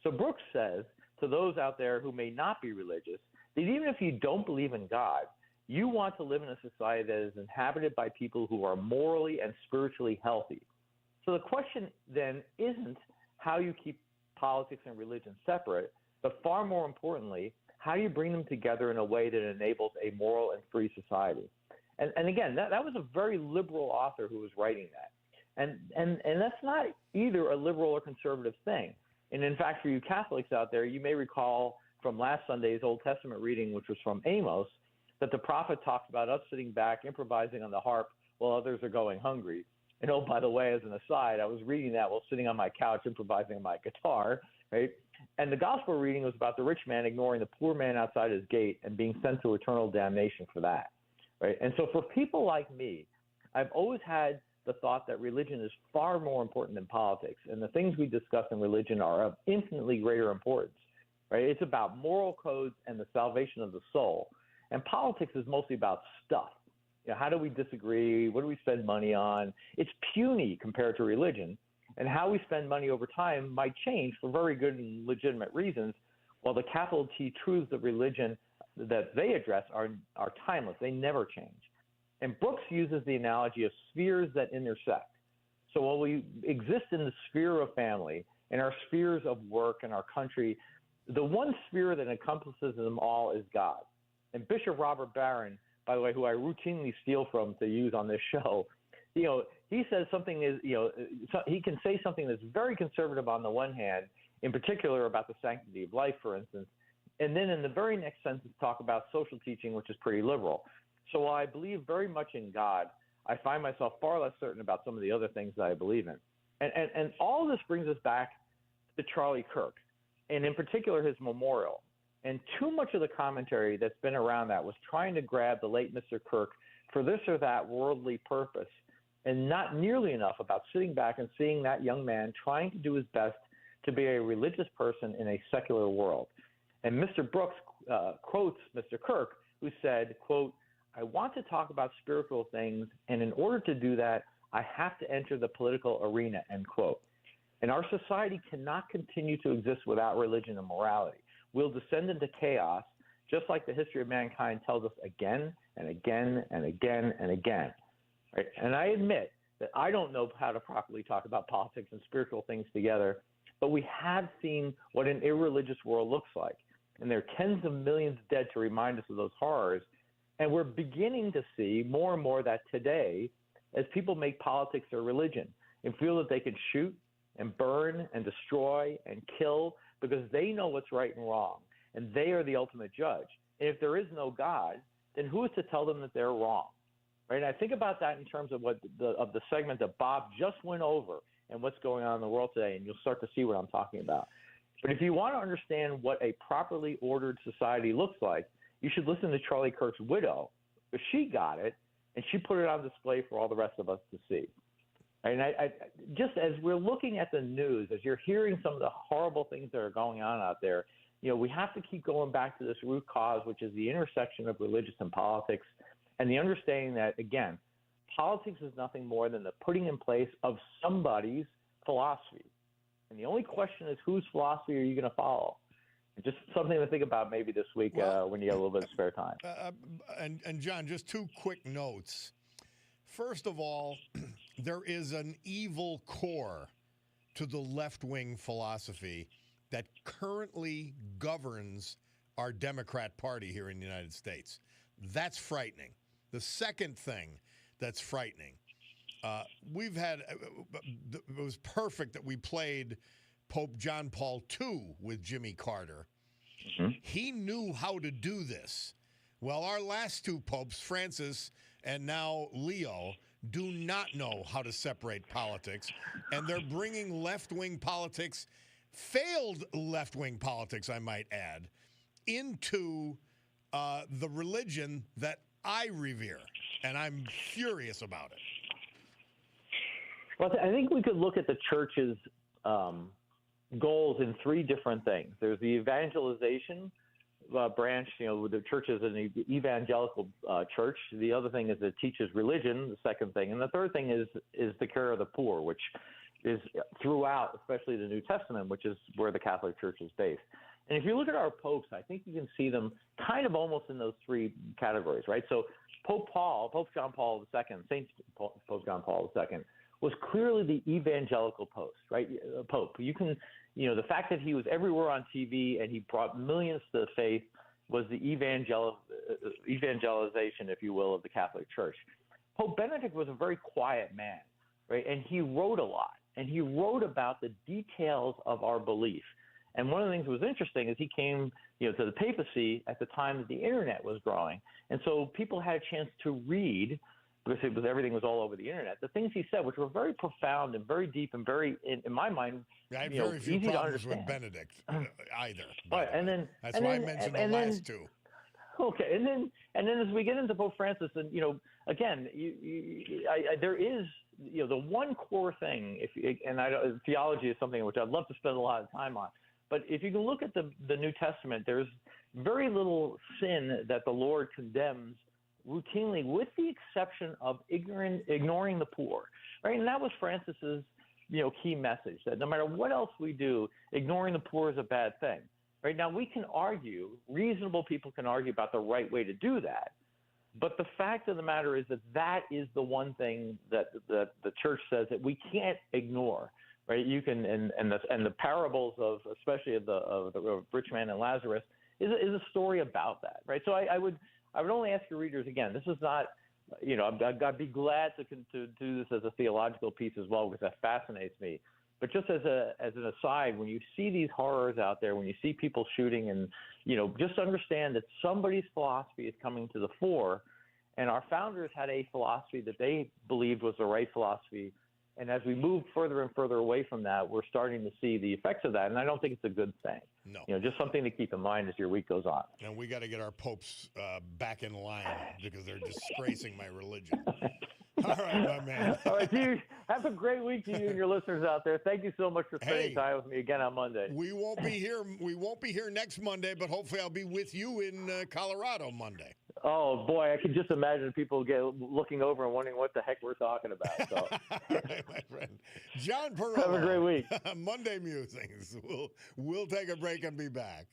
So Brooks says to those out there who may not be religious that even if you don't believe in God, you want to live in a society that is inhabited by people who are morally and spiritually healthy. So the question then isn't how you keep politics and religion separate, but far more importantly, how do you bring them together in a way that enables a moral and free society? And again, that was a very liberal author who was writing that. And that's not either a liberal or conservative thing. And in fact, for you Catholics out there, you may recall from last Sunday's Old Testament reading, which was from Amos, that the prophet talks about us sitting back, improvising on the harp while others are going hungry. And oh, by the way, as an aside, I was reading that while sitting on my couch, improvising on my guitar, right? And the gospel reading was about the rich man ignoring the poor man outside his gate and being sent to eternal damnation for that, right? And so for people like me, I've always had the thought that religion is far more important than politics. And the things we discuss in religion are of infinitely greater importance, right? It's about moral codes and the salvation of the soul. And politics is mostly about stuff. You know, how do we disagree? What do we spend money on? It's puny compared to religion. And how we spend money over time might change for very good and legitimate reasons, while the capital T truths of religion that they address are timeless. They never change. And Brooks uses the analogy of spheres that intersect. So while we exist in the sphere of family and our spheres of work and our country, the one sphere that encompasses them all is God. And Bishop Robert Barron, by the way, who I routinely steal from to use on this show, you know, he says something is, you know, he can say something that's very conservative on the one hand, in particular about the sanctity of life, for instance, and then in the very next sentence talk about social teaching, which is pretty liberal. So while I believe very much in God, I find myself far less certain about some of the other things that I believe in. And all of this brings us back to Charlie Kirk, and in particular his memorial. And too much of the commentary that's been around that was trying to grab the late Mr. Kirk for this or that worldly purpose, and not nearly enough about sitting back and seeing that young man trying to do his best to be a religious person in a secular world. And Mr. Brooks quotes Mr. Kirk, who said, quote, "I want to talk about spiritual things, and in order to do that, I have to enter the political arena," end quote. And our society cannot continue to exist without religion and morality. We'll descend into chaos, just like the history of mankind tells us again and again and again and again. Right? And I admit that I don't know how to properly talk about politics and spiritual things together, but we have seen what an irreligious world looks like. And there are tens of millions dead to remind us of those horrors. And we're beginning to see more and more that today, as people make politics their religion and feel that they can shoot and burn and destroy and kill because they know what's right and wrong, and they are the ultimate judge. And if there is no God, then who is to tell them that they're wrong? Right? And I think about that in terms of the segment that Bob just went over and what's going on in the world today, and you'll start to see what I'm talking about. But if you want to understand what a properly ordered society looks like, you should listen to Charlie Kirk's widow, because she got it, and she put it on display for all the rest of us to see. And I just as we're looking at the news, as you're hearing some of the horrible things that are going on out there, you know, we have to keep going back to this root cause, which is the intersection of religious and politics, and the understanding that, again, politics is nothing more than the putting in place of somebody's philosophy. And the only question is, whose philosophy are you going to follow? And just something to think about maybe this week when you have a little bit of spare time. And John, just two quick notes. First of all, there is an evil core to the left-wing philosophy that currently governs our Democrat Party here in the United States. That's frightening. The second thing that's frightening, it was perfect that we played Pope John Paul II with Jimmy Carter. Mm-hmm. He knew how to do this. Well, our last two popes, Francis and now Leo, do not know how to separate politics, and they're bringing left-wing politics, failed left-wing politics, I might add, into the religion that I revere, and I'm furious about it. Well, I think we could look at the church's goals in three different things. There's the evangelization branch, you know, the church is an evangelical church. The other thing is it teaches religion, the second thing. And the third thing is the care of the poor, which, is throughout, especially the New Testament, which is where the Catholic Church is based. And if you look at our popes, I think you can see them kind of almost in those three categories, right? So Pope John Paul II, Pope John Paul II, was clearly the evangelical pope. You can, the fact that he was everywhere on TV and he brought millions to the faith was the evangelization, if you will, of the Catholic Church. Pope Benedict was a very quiet man, right? And he wrote a lot, and he wrote about the details of our belief. And one of the things that was interesting is he came, to the papacy at the time that the internet was growing, and so people had a chance to read, because everything was all over the internet, the things he said, which were very profound and very deep and very, in my mind, I had very few easy to problems understand. with Benedict either. Right, and then that's and why then, I mentioned and the then, last two. Okay, and then as we get into Pope Francis, and again, there is the one core thing. Theology is something which I'd love to spend a lot of time on. But if you can look at the New Testament, there's very little sin that the Lord condemns routinely, with the exception of ignoring the poor, right? And that was Francis's key message, that no matter what else we do, ignoring the poor is a bad thing. Right now, we can argue, reasonable people can argue about the right way to do that. But the fact of the matter is that is the one thing that the church says that we can't ignore. Right? You can, and the parables of, especially of the rich man and Lazarus, is a story about that. Right? So I would only ask your readers, again, this is not, I'd be glad to do this as a theological piece as well, because that fascinates me. But just as an aside, when you see these horrors out there, when you see people shooting, and just understand that somebody's philosophy is coming to the fore, and our founders had a philosophy that they believed was the right philosophy. And as we move further and further away from that, we're starting to see the effects of that, and I don't think it's a good thing. No, just something to keep in mind as your week goes on. And we got to get our popes back in line, because they're disgracing my religion. All right, my man. All right, dude. Have a great week to you and your listeners out there. Thank you so much for spending time with me again on Monday. We won't be here. We won't be here next Monday, but hopefully I'll be with you in Colorado Monday. Oh boy, I can just imagine people looking over and wondering what the heck we're talking about. So. All right, my friend. John Perillo. Have a great week. Monday Musings. We'll take a break and be back.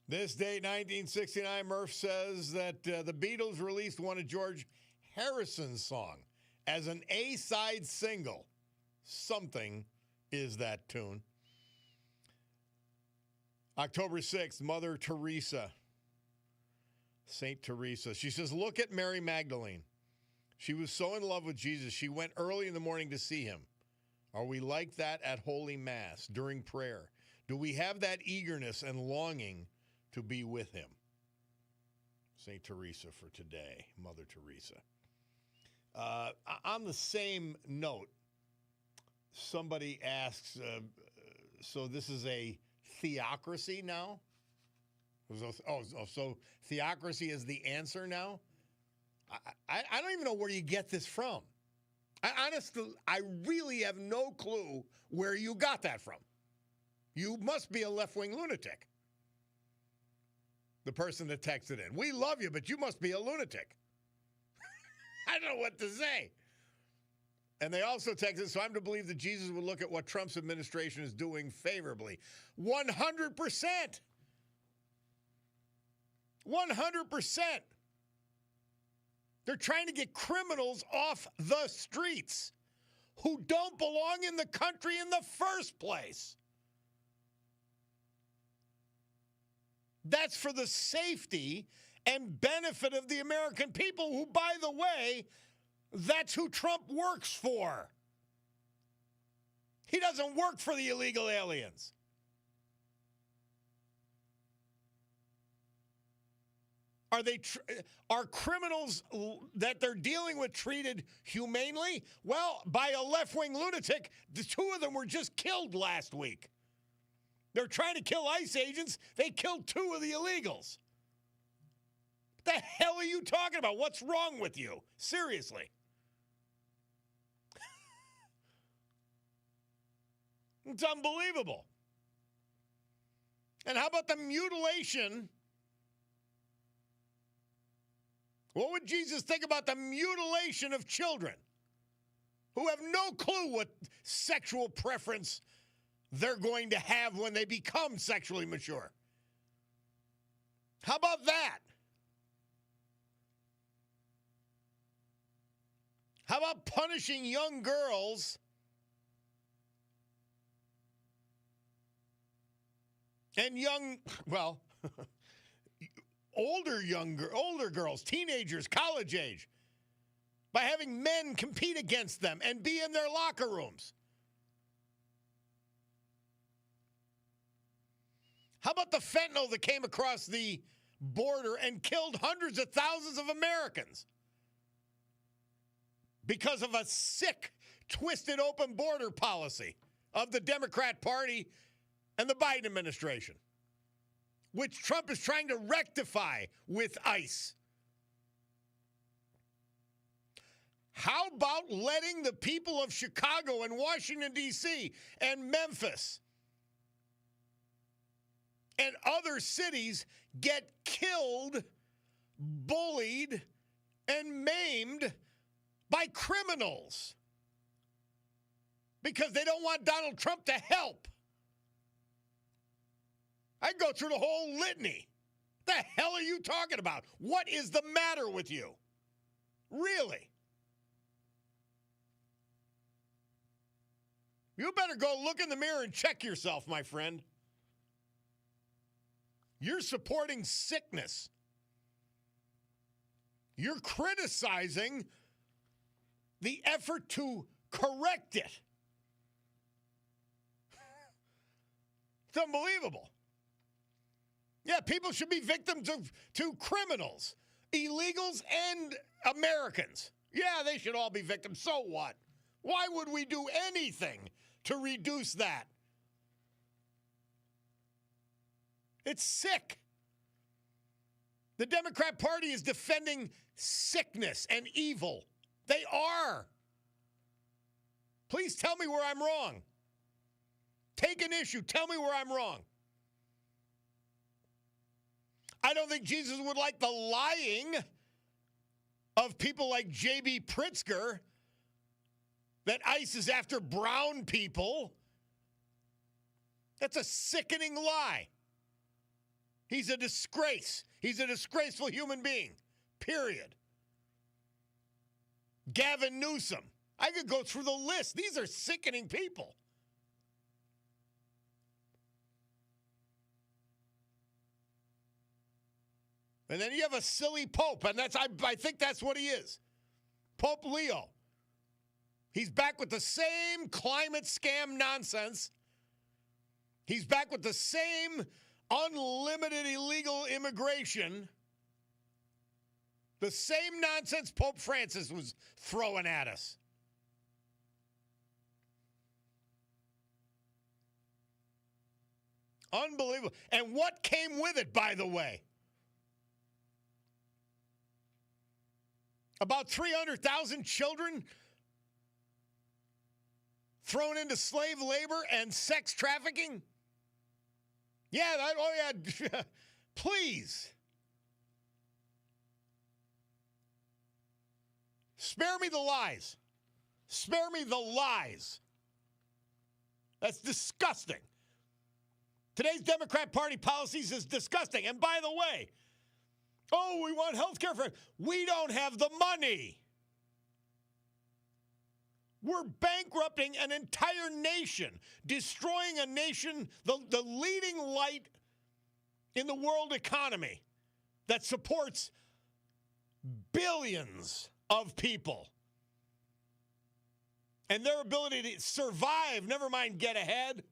This date, 1969, Murph says that the Beatles released one of George Harrison's song as an A-side single. Something is that tune. October 6th, Mother Teresa. Saint Teresa. She says, look at Mary Magdalene. She was so in love with Jesus, she went early in the morning to see him. Are we like that at Holy Mass, during prayer? Do we have that eagerness and longing to be with him? Saint Teresa for today, Mother Teresa. On the same note, somebody asks, so this is a theocracy now? So theocracy is the answer now? I don't even know where you get this from. I really have no clue where you got that from. You must be a left-wing lunatic. The person that texted in. We love you, but you must be a lunatic. I don't know what to say. And they also texted, so I'm to believe that Jesus would look at what Trump's administration is doing favorably. 100%. 100%. They're trying to get criminals off the streets who don't belong in the country in the first place. That's for the safety and benefit of the American people who, by the way, that's who Trump works for. He doesn't work for the illegal aliens. Are criminals that they're dealing with treated humanely? Well, by a left-wing lunatic, the two of them were just killed last week. They're trying to kill ICE agents. They killed two of the illegals. What the hell are you talking about? What's wrong with you? Seriously. It's unbelievable. And how about the mutilation? What would Jesus think about the mutilation of children who have no clue what sexual preference they're going to have when they become sexually mature? How about that? How about punishing young girls and older girls, teenagers, college age, by having men compete against them and be in their locker rooms? How about the fentanyl that came across the border and killed hundreds of thousands of Americans because of a sick, twisted open border policy of the Democrat Party and the Biden administration, which Trump is trying to rectify with ICE? How about letting the people of Chicago and Washington, D.C. and Memphis and other cities get killed, bullied, and maimed by criminals because they don't want Donald Trump to help? I go through the whole litany. The hell are you talking about? What is the matter with you? Really? You better go look in the mirror and check yourself, my friend. You're supporting sickness. You're criticizing the effort to correct it. It's unbelievable. Yeah, people should be victims to criminals, illegals, and Americans. Yeah, they should all be victims. So what? Why would we do anything to reduce that? It's sick. The Democrat Party is defending sickness and evil. They are. Please tell me where I'm wrong. Take an issue. Tell me where I'm wrong. I don't think Jesus would like the lying of people like J.B. Pritzker that ICE is after brown people. That's a sickening lie. He's a disgrace. He's a disgraceful human being, period. Gavin Newsom. I could go through the list. These are sickening people. And then you have a silly Pope, and I think that's what he is. Pope Leo. He's back with the same climate scam nonsense. He's back with the same unlimited illegal immigration. The same nonsense Pope Francis was throwing at us. Unbelievable. And what came with it, by the way? About 300,000 children thrown into slave labor and sex trafficking? Yeah, please. Spare me the lies. Spare me the lies. That's disgusting. Today's Democrat Party policies is disgusting. And by the way, we want health care for... We don't have the money. We're bankrupting an entire nation, destroying a nation, the leading light in the world economy that supports billions of people. And their ability to survive, never mind get ahead,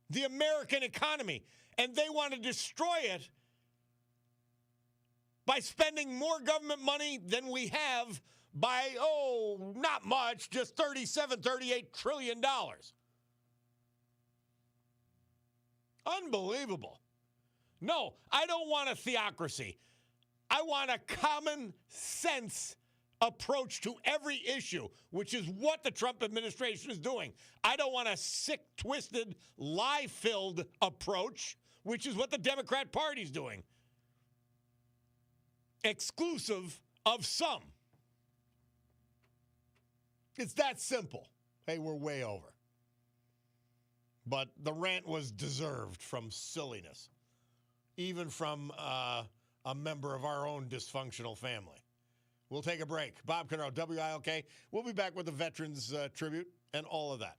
the American economy. And they want to destroy it by spending more government money than we have by, not much, just $38 trillion. Unbelievable. No, I don't want a theocracy. I want a common sense approach to every issue, which is what the Trump administration is doing. I don't want a sick, twisted, lie-filled approach, which is what the Democrat Party is doing. Exclusive of some. It's that simple. Hey, we're way over. But the rant was deserved from silliness, even from a member of our own dysfunctional family. We'll take a break. Bob Cordaro, WILK. We'll be back with the Veterans Tribute and all of that.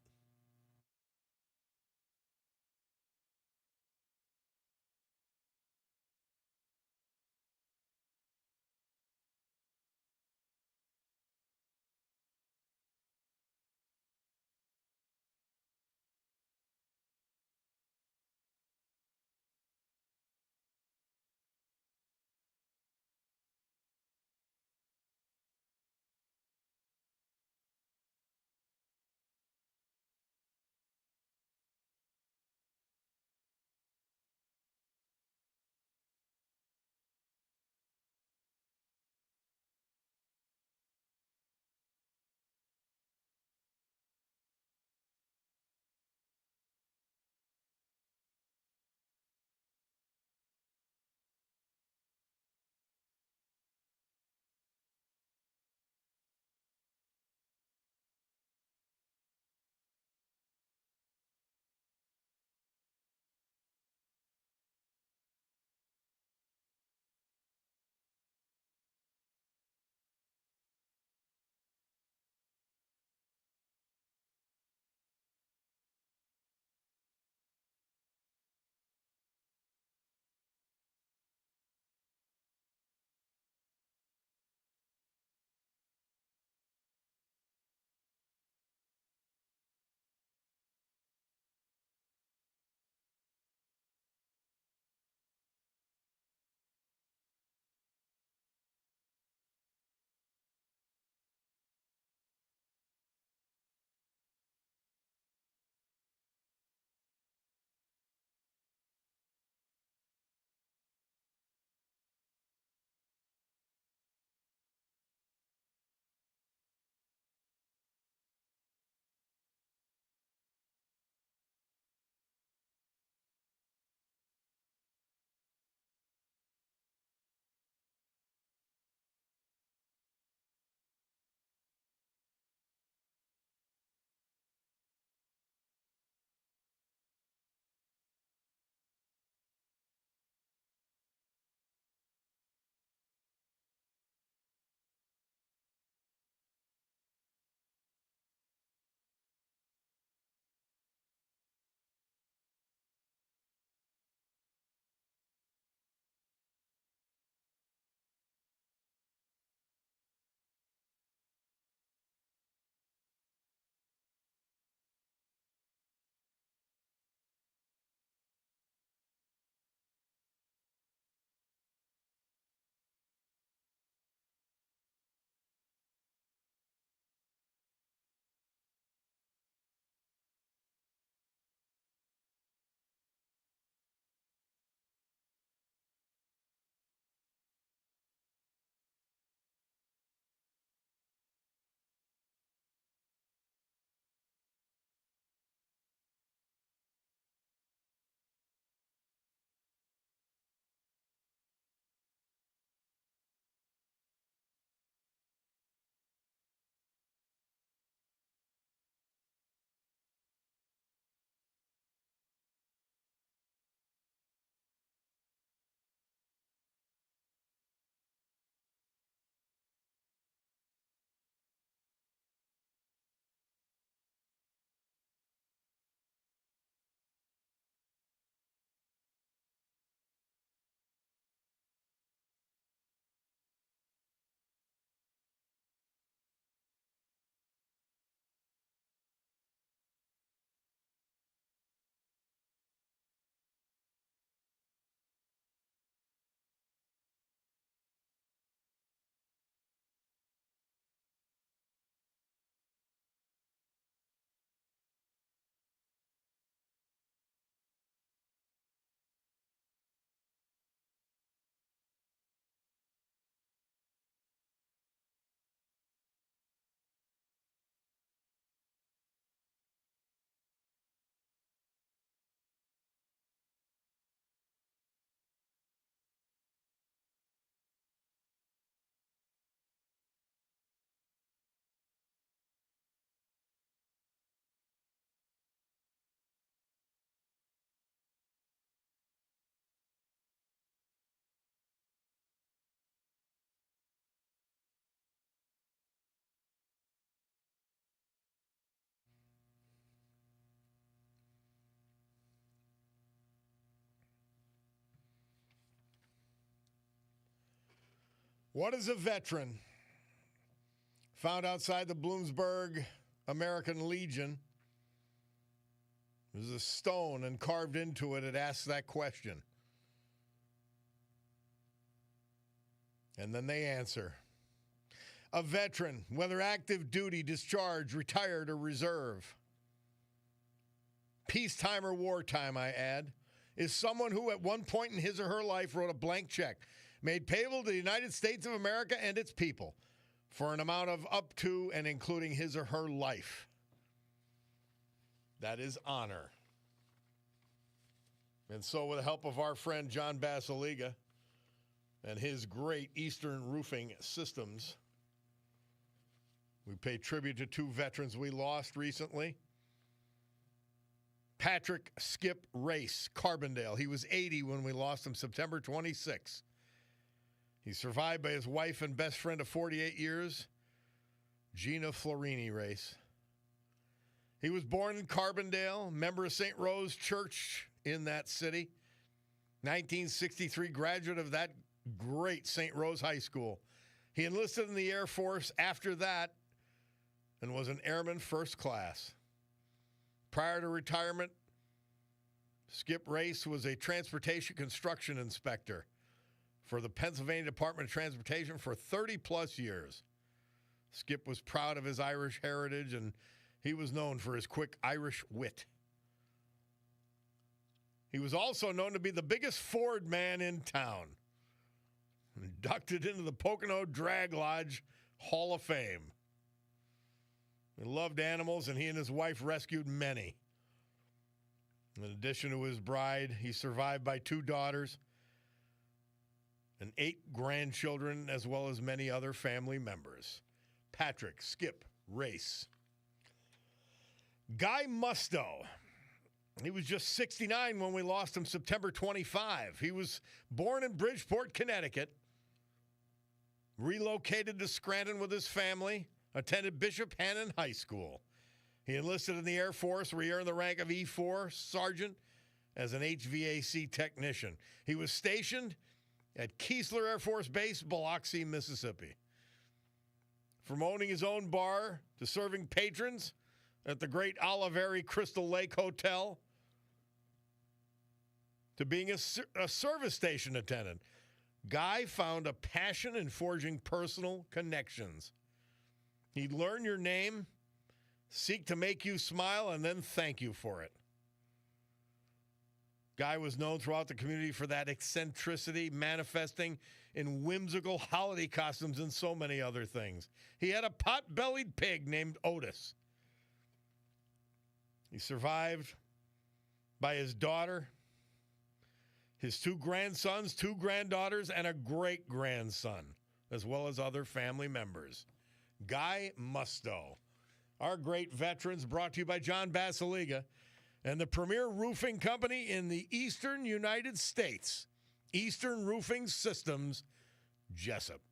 What is a veteran? Found outside the Bloomsburg American Legion. There's a stone, and carved into it, it asks that question. And then they answer. A veteran, whether active duty, discharged, retired, or reserve, peacetime or wartime, I add, is someone who at one point in his or her life wrote a blank check made payable to the United States of America and its people for an amount of up to and including his or her life. That is honor. And so with the help of our friend John Basiliga and his great Eastern Roofing Systems, we pay tribute to two veterans we lost recently. Patrick Skip Race, Carbondale. He was 80 when we lost him September 26. He's survived by his wife and best friend of 48 years, Gina Florini Race. He was born in Carbondale, member of St. Rose Church in that city. 1963 graduate of that great St. Rose High School. He enlisted in the Air Force after that and was an airman first class. Prior to retirement, Skip Race was a transportation construction inspector for the Pennsylvania Department of Transportation for 30-plus years. Skip was proud of his Irish heritage, and he was known for his quick Irish wit. He was also known to be the biggest Ford man in town, inducted into the Pocono Drag Lodge Hall of Fame. He loved animals, and he and his wife rescued many. In addition to his bride, he's survived by 2 daughters and 8 grandchildren, as well as many other family members. Patrick Skip Race. Guy Musto. He was just 69 when we lost him September 25. He was born in Bridgeport, Connecticut, relocated to Scranton with his family, attended Bishop Hannon High School. He enlisted in the Air Force, where he earned the rank of E4 Sergeant as an HVAC technician. He was stationed at Keesler Air Force Base, Biloxi, Mississippi. From owning his own bar to serving patrons at the great Oliveri Crystal Lake Hotel to being a service station attendant, Guy found a passion in forging personal connections. He'd learn your name, seek to make you smile, and then thank you for it. Guy was known throughout the community for that eccentricity, manifesting in whimsical holiday costumes and so many other things. He had a pot-bellied pig named Otis. He survived by his daughter, his 2 grandsons, 2 granddaughters, and a great-grandson, as well as other family members. Guy Musto. Our great veterans, brought to you by John Basiliga and the premier roofing company in the eastern United States, Eastern Roofing Systems, Jessup.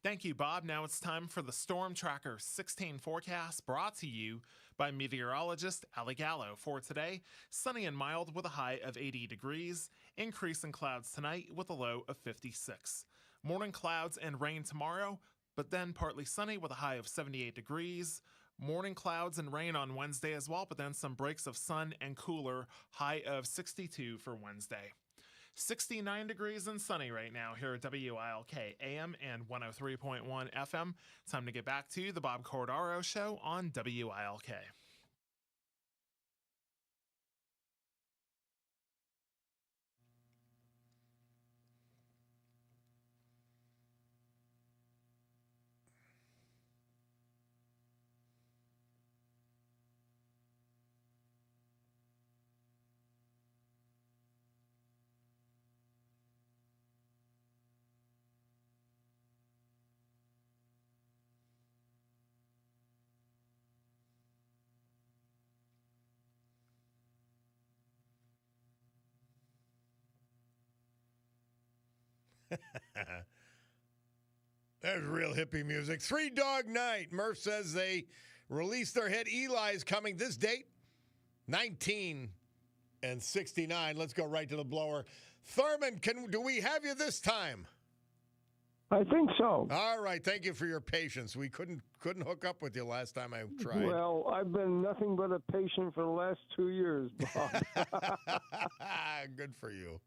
Thank you, Bob. Now it's time for the Storm Tracker 16 forecast, brought to you by meteorologist Ali Gallo. For today, sunny and mild with a high of 80 degrees, increase in clouds tonight with a low of 56. Morning clouds and rain tomorrow, but then partly sunny with a high of 78 degrees. Morning clouds and rain on Wednesday as well, but then some breaks of sun and cooler, high of 62 for Wednesday. 69 degrees and sunny right now here at WILK AM and 103.1 FM. Time to get back to the Bob Cordaro Show on WILK. There's real hippie music. 3 Dog Night. Murph says they released their hit. Eli's coming this date, 19 and 69. Let's go right to the blower. Thurman, do we have you this time? I think so. All right. Thank you for your patience. We couldn't hook up with you last time I tried. Well, I've been nothing but a patient for the last 2 years, Bob. Good for you.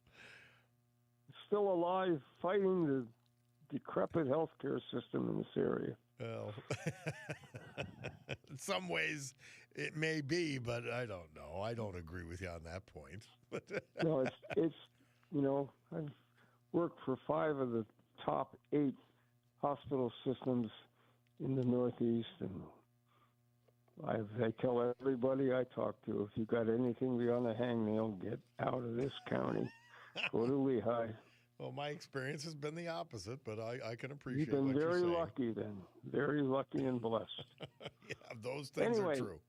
Still alive, fighting the decrepit healthcare system in this area. Well, in some ways it may be, but I don't know. I don't agree with you on that point. No, it's I've worked for 5 of the top 8 hospital systems in the Northeast, and I tell everybody I talk to, if you got anything beyond a hangnail, get out of this county. Go to Lehigh. Well, my experience has been the opposite, but I can appreciate You've been what you're very saying. lucky then. Very lucky and blessed. Yeah, those things are true.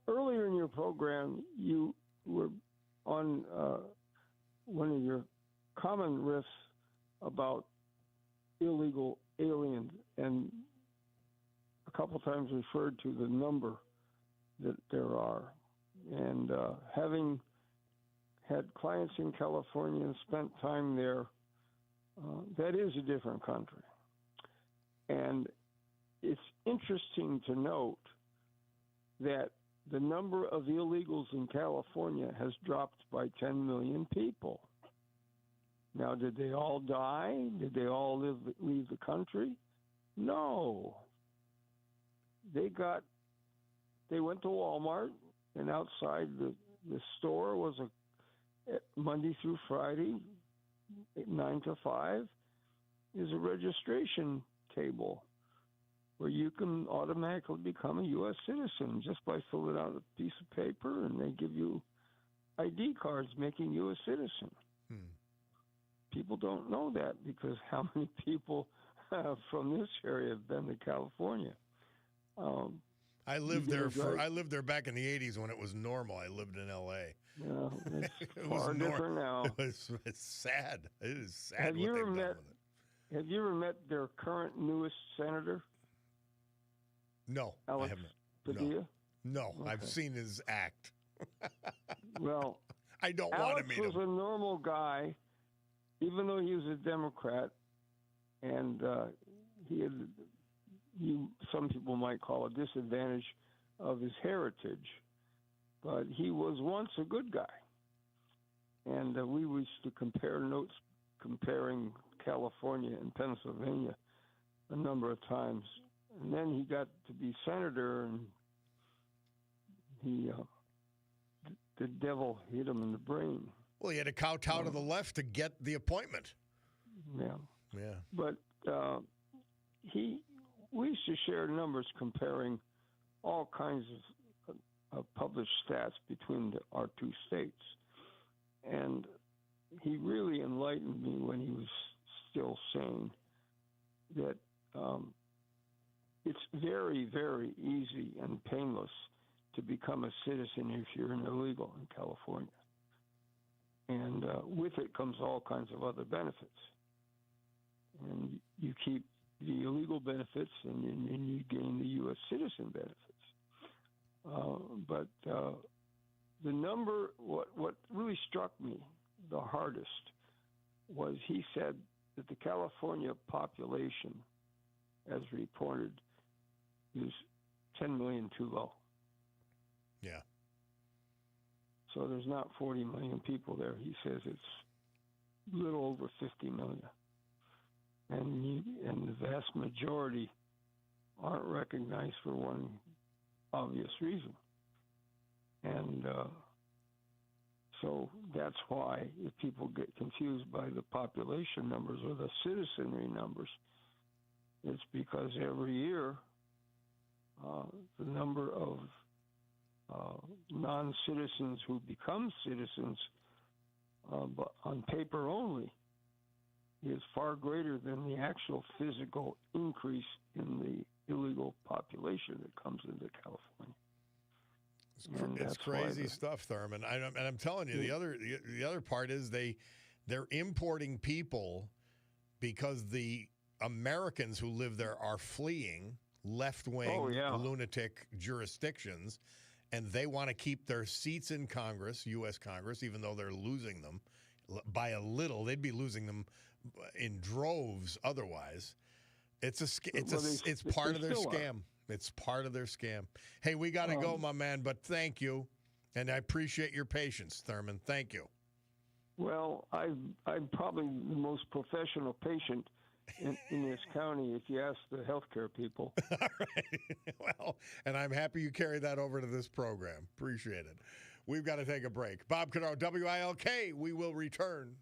Earlier in your program, you were on one of your common riffs about illegal aliens, and a couple times referred to the number that there are. And having had clients in California and spent time there, that is a different country. And it's interesting to note that the number of illegals in California has dropped by 10 million people. Now, did they all die? Did they all leave the country? No. They went to Walmart, and outside the store was a Monday through Friday, 9 to 5, is a registration table where you can automatically become a U.S. citizen just by filling out a piece of paper, and they give you ID cards making you a citizen. People don't know that because how many people from this area have been to California? I lived there back in the 80s when it was normal. I lived in L.A. Yeah, it's far different now. It's sad. It is sad. Have you ever met their current newest senator? No, Alex I haven't. Padilla? No, Okay. I've seen his act. Well, I don't want to meet him. Alex was a normal guy, even though he was a Democrat, and some people might call a disadvantage of his heritage, but he was once a good guy. And we used to compare notes comparing California and Pennsylvania a number of times. And then he got to be senator, and the devil hit him in the brain. Well, he had to kowtow to the left to get the appointment. Yeah. Yeah. But we used to share numbers comparing all kinds of published stats between our 2 states. And he really enlightened me when he was still sane that it's very, very easy and painless to become a citizen if you're an illegal in California. And with it comes all kinds of other benefits. And you keep the illegal benefits, and you gain the U.S. citizen benefits. But the number, what really struck me the hardest was he said that the California population, as reported, is 10 million too low. Yeah. So there's not 40 million people there. He says it's a little over 50 million. And the vast majority aren't recognized for one obvious reason. And so that's why if people get confused by the population numbers or the citizenry numbers, it's because every year the number of non-citizens who become citizens but on paper only is far greater than the actual physical increase in the illegal population that comes into California. It's crazy stuff, Thurman. And I'm telling you, the other part is they're importing people because the Americans who live there are fleeing left-wing lunatic jurisdictions, and they want to keep their seats in Congress, U.S. Congress, even though they're losing them by a little. They'd be losing them in droves otherwise. It's part of their scam. It's part of their scam. Hey, we got to go, my man, but thank you. And I appreciate your patience, Thurman. Thank you. Well, I'm probably the most professional patient in this county if you ask the healthcare people. All right. Well, and I'm happy you carried that over to this program. Appreciate it. We've got to take a break. Bob Cordaro, WILK. We will return.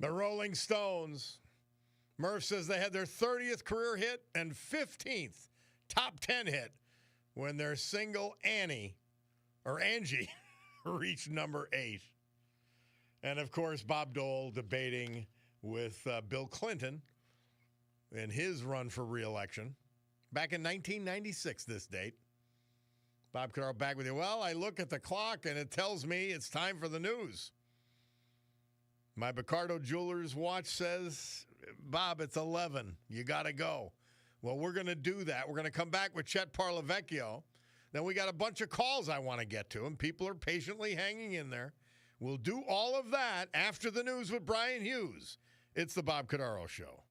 The Rolling Stones. Murph says they had their 30th career hit and 15th top 10 hit when their single Angie reached number 8. And, of course, Bob Dole debating with Bill Clinton in his run for re-election back in 1996, this date. Bob Cordaro back with you. Well, I look at the clock, and it tells me it's time for the news. My Picardo Jewelers watch says, Bob, it's 11. You got to go. Well, we're going to do that. We're going to come back with Chet Parlavecchio. Then we got a bunch of calls I want to get to, and people are patiently hanging in there. We'll do all of that after the news with Brian Hughes. It's the Bob Cordaro Show.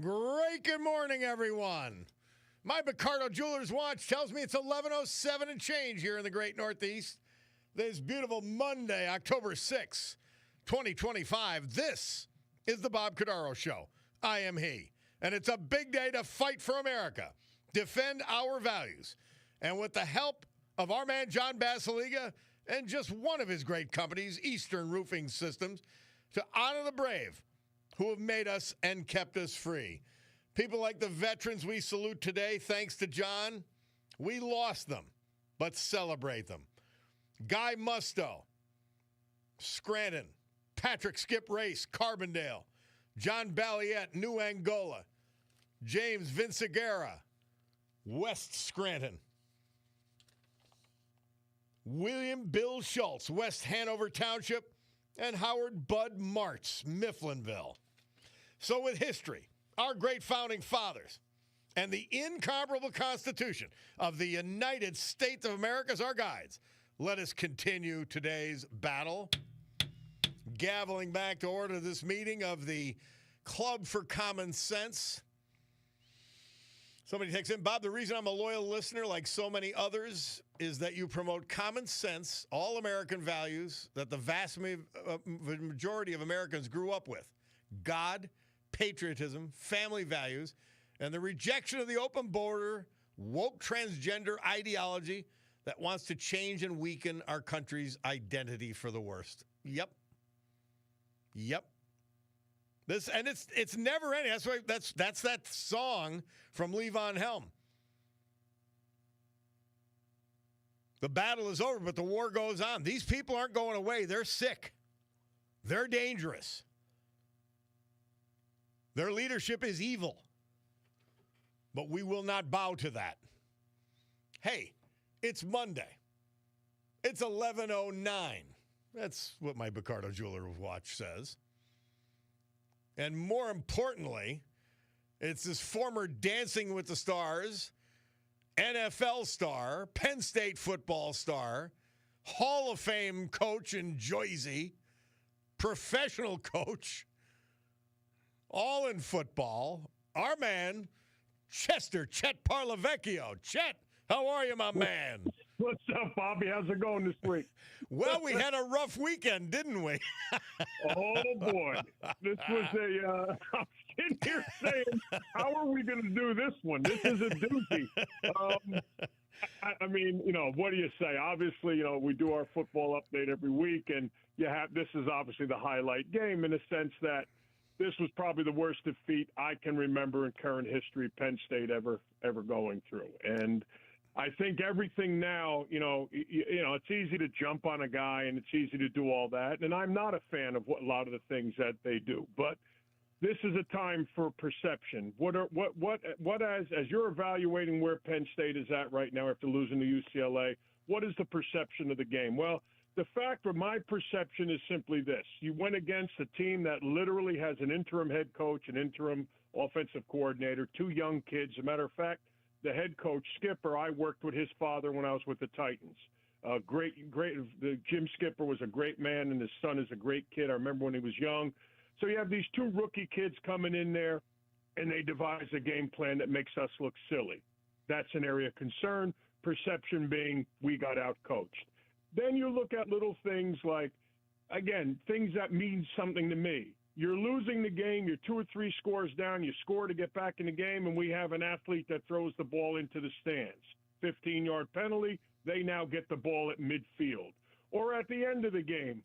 Great good morning, everyone. My Picardo Jewelers watch tells me it's 11:07 and change here in the great Northeast. This beautiful Monday, October 6, 2025. This is the Bob Cordaro Show. I am he. And it's a big day to fight for America, defend our values. And with the help of our man John Basiliga and just one of his great companies, Eastern Roofing Systems, to honor the brave who have made us and kept us free. People like the veterans we salute today, thanks to John. We lost them, but celebrate them. Guy Musto, Scranton, Patrick Skip Race, Carbondale, John Balliet, New Angola, James Vinciguerra, West Scranton, William Bill Schultz, West Hanover Township, and Howard Bud Martz, Mifflinville. So with history, our great founding fathers, and the incomparable Constitution of the United States of America as our guides, let us continue today's battle. Gaveling back to order this meeting of the Club for Common Sense. Somebody texts in, Bob, the reason I'm a loyal listener like so many others is that you promote common sense, all American values that the vast majority of Americans grew up with. God, patriotism, family values, and the rejection of the open border, woke transgender ideology that wants to change and weaken our country's identity for the worst. Yep. It's never ending. That's why that's that song from Lee Von Helm. The battle is over, but the war goes on. These people aren't going away. They're sick. They're dangerous. Their leadership is evil. But we will not bow to that. Hey, it's Monday. It's 11:09. That's what my Picardo Jeweler watch says. And more importantly, it's this former Dancing with the Stars, NFL star, Penn State football star, Hall of Fame coach in Jersey, professional coach, all in football, our man, Chet Parlavecchio. Chet, how are you, my man? What's up, Bobby? How's it going this week? Well, we had a rough weekend, didn't we? Oh, boy. This was I'm sitting here saying, how are we going to do this one? This is a doozy. I mean, what do you say? Obviously, we do our football update every week, and this is obviously the highlight game in the sense that this was probably the worst defeat I can remember in current history Penn State ever going through. And I think everything now, it's easy to jump on a guy and it's easy to do all that. And I'm not a fan of a lot of the things that they do. But this is a time for perception. As you're evaluating where Penn State is at right now after losing to UCLA, what is the perception of the game? Well, the fact of my perception is simply this. You went against a team that literally has an interim head coach, an interim offensive coordinator, two young kids. As a matter of fact, the head coach, Skipper, I worked with his father when I was with the Titans. Jim Skipper was a great man, and his son is a great kid. I remember when he was young. So you have these two rookie kids coming in there, and they devise a game plan that makes us look silly. That's an area of concern, perception being we got out-coached. Then you look at little things like, again, things that mean something to me. You're losing the game, you're 2 or 3 scores down, you score to get back in the game, and we have an athlete that throws the ball into the stands. 15-yard penalty, they now get the ball at midfield. Or at the end of the game,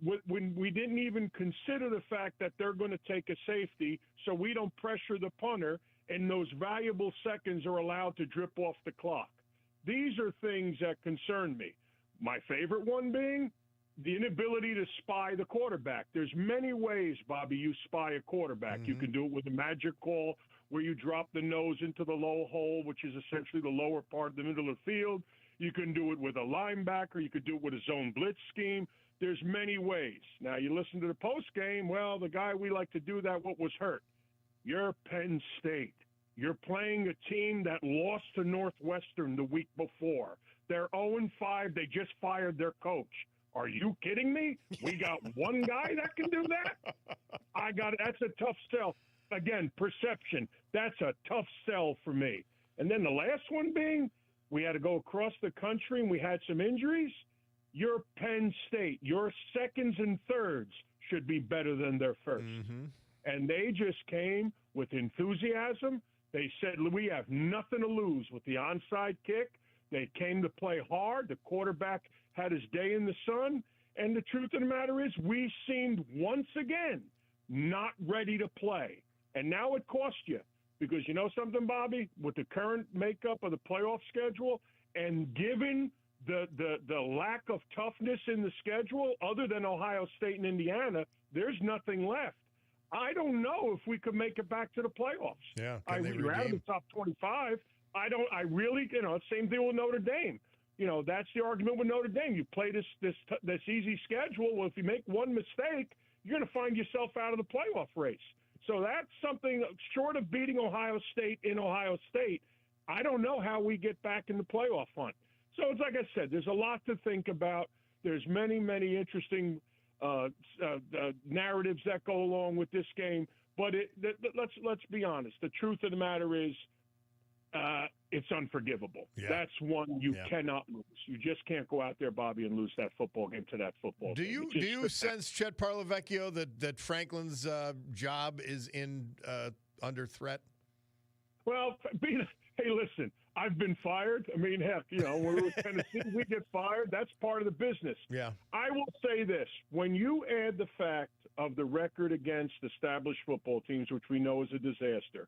when we didn't even consider the fact that they're going to take a safety so we don't pressure the punter, and those valuable seconds are allowed to drip off the clock. These are things that concern me. My favorite one being the inability to spy the quarterback. There's many ways, Bobby, you spy a quarterback. Mm-hmm. You can do it with a magic call where you drop the nose into the low hole, which is essentially the lower part of the middle of the field. You can do it with a linebacker. You could do it with a zone blitz scheme. There's many ways. Now, you listen to the postgame, well, the guy we like to do that, what was hurt? You're Penn State. You're playing a team that lost to Northwestern the week before. They're 0-5. They just fired their coach. Are you kidding me? We got one guy that can do that? That's a tough sell. again, perception. That's a tough sell for me. And then the last one being, we had to go across the country and we had some injuries. Your Penn State, your seconds and thirds should be better than their first. Mm-hmm. And they just came with enthusiasm. They said, we have nothing to lose with the onside kick. They came to play hard. The quarterback had his day in the sun. And the truth of the matter is, we seemed once again not ready to play. And now it cost you. Because you know something, Bobby? With the current makeup of the playoff schedule and given the lack of toughness in the schedule, other than Ohio State and Indiana, there's nothing left. I don't know if we could make it back to the playoffs. Yeah, You're out of the top 25. I really, same thing with Notre Dame. That's the argument with Notre Dame. You play this easy schedule. Well, if you make one mistake, you're going to find yourself out of the playoff race. So that's something short of beating Ohio State in Ohio State. I don't know how we get back in the playoff hunt. So it's like I said, there's a lot to think about. There's many, many interesting narratives that go along with this game. But let's be honest. The truth of the matter is, it's unforgivable. Yeah. That's one you cannot lose. You just can't go out there, Bobby, and lose that football game to that football game. Do you sense, Chet Parlavecchio, that Franklin's job is under threat? Well, hey, listen, I've been fired. I mean, heck, when we're with Tennessee, we get fired. That's part of the business. Yeah. I will say this. When you add the fact of the record against established football teams, which we know is a disaster,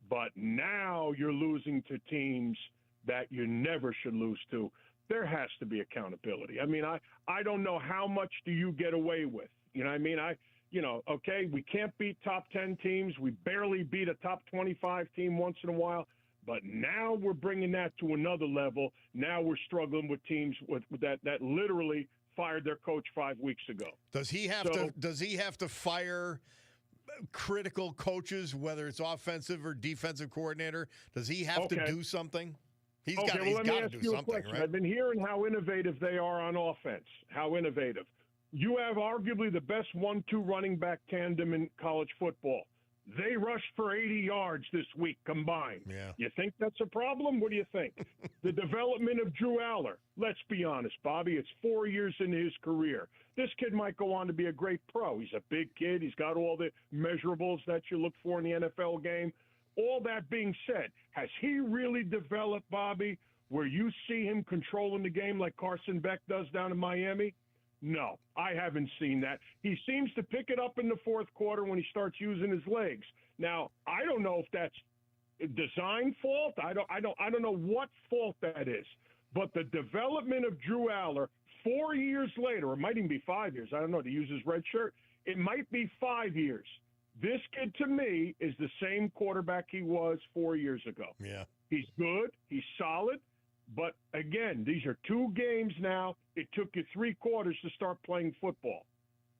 but now you're losing to teams that you never should lose to, there has to be accountability. I mean, I don't know how much do you get away with. You know what I mean? Okay, we can't beat top 10 teams. We barely beat a top 25 team once in a while. But now we're bringing that to another level. Now we're struggling with teams with that literally fired their coach 5 weeks ago. Does he have to fire critical coaches, whether it's offensive or defensive coordinator? Does he have to do something? He's got to do something, right? I've been hearing how innovative they are on offense. How innovative. You have arguably the best 1-2 running back tandem in college football. They rushed for 80 yards this week combined. Yeah. You think that's a problem? What do you think? The development of Drew Aller. Let's be honest, Bobby. It's 4 years into his career. This kid might go on to be a great pro. He's a big kid. He's got all the measurables that you look for in the NFL game. All that being said, has he really developed, Bobby, where you see him controlling the game like Carson Beck does down in Miami? No, I haven't seen that. He seems to pick it up in the fourth quarter when he starts using his legs. Now, I don't know if that's a design fault. I don't know what fault that is. But the development of Drew Aller 4 years later, or it might even be 5 years, I don't know, to use his red shirt, it might be 5 years. This kid, to me, is the same quarterback he was 4 years ago. Yeah. He's good. He's solid. But, again, these are 2 games now. It took you 3 quarters to start playing football.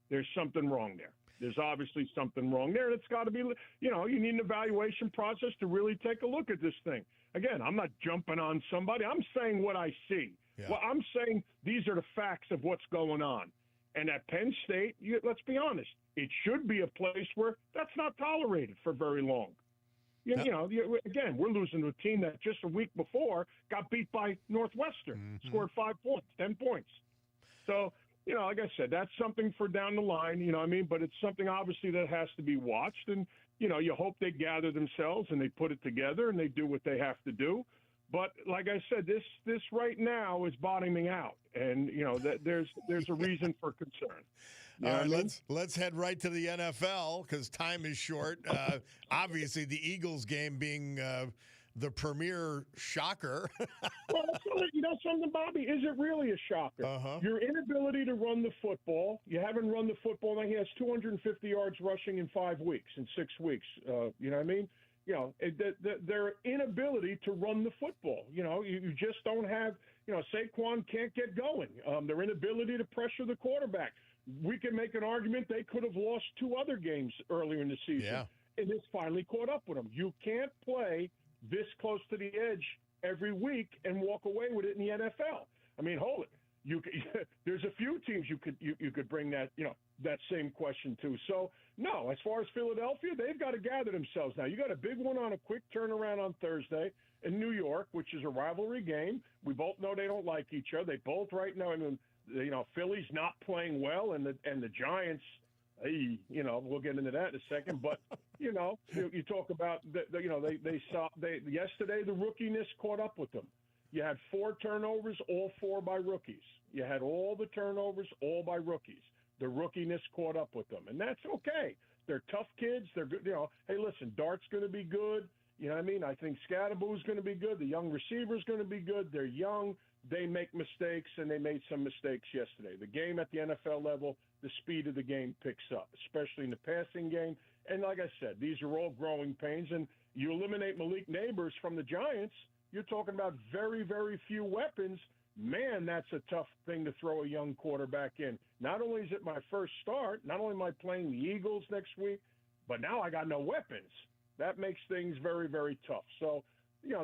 There's something wrong there. There's obviously something wrong there. And it's got to be, you need an evaluation process to really take a look at this thing. Again, I'm not jumping on somebody. I'm saying what I see. Yeah. Well, I'm saying these are the facts of what's going on. And at Penn State, let's be honest, it should be a place where that's not tolerated for very long. Again, we're losing to a team that just a week before got beat by Northwestern, scored 5 points, 10 points. So, like I said, that's something for down the line, but it's something obviously that has to be watched. And, you hope they gather themselves and they put it together and they do what they have to do. But like I said, this right now is bottoming out, and that there's a reason for concern. All right, let's head right to the NFL because time is short. Obviously, the Eagles game being the premier shocker. Well, something, Bobby, is it really a shocker? Uh-huh. Your inability to run the football. You haven't run the football. Now he has 250 yards rushing in 5 weeks, in 6 weeks. You know what I mean? Their inability to run the football. You just don't have, Saquon can't get going. Their inability to pressure the quarterback. We can make an argument they could have lost 2 other games earlier in the season. Yeah. And it's finally caught up with them. You can't play this close to the edge every week and walk away with it in the NFL. I mean, hold it. There's a few teams you could bring that, that same question to. So, No, as far as Philadelphia, they've got to gather themselves now. You got a big one on a quick turnaround on Thursday in New York, which is a rivalry game. We both know they don't like each other. They both right now, I mean, Philly's not playing well, and the Giants. Hey, we'll get into that in a second. But you talk about yesterday the rookiness caught up with them. You had 4 turnovers, all 4 by rookies. You had all the turnovers, all by rookies. The rookiness caught up with them, and that's okay. They're tough kids. They're good. Hey, listen, Dart's going to be good. You know what I mean? I think Scadaboo's going to be good. The young receiver's going to be good. They're young. They make mistakes, and they made some mistakes yesterday. The game at the NFL level, the speed of the game picks up, especially in the passing game. And like I said, these are all growing pains, and you eliminate Malik Neighbors from the Giants, you're talking about very, very few weapons. Man, that's a tough thing to throw a young quarterback in. Not only is it my first start, not only am I playing the Eagles next week, but now I got no weapons. That makes things very, very tough. So,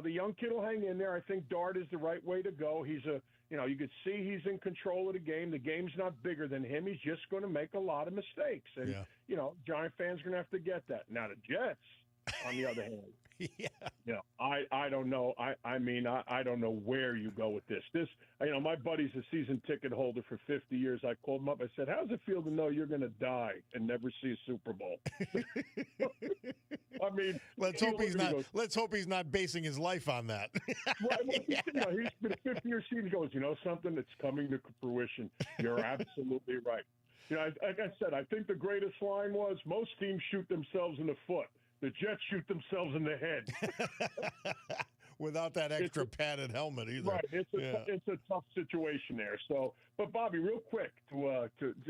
the young kid will hang in there. I think Dart is the right way to go. He's you could see he's in control of the game. The game's not bigger than him. He's just going to make a lot of mistakes. And, Giant fans are going to have to get that. Now, the Jets, on the other hand, I don't know. I don't know where you go with this. My buddy's a season ticket holder for 50 years. I called him up. I said, "How's it feel to know you're going to die and never see a Super Bowl?" I mean, let's hope he's not basing his life on that. Right. He's been a 50-year season. He goes, something that's coming to fruition. You're absolutely right. Like I said, I think the greatest line was, most teams shoot themselves in the foot. The Jets shoot themselves in the head. Without that extra padded helmet either. Right. It's a tough situation there. So, but Bobby, real quick,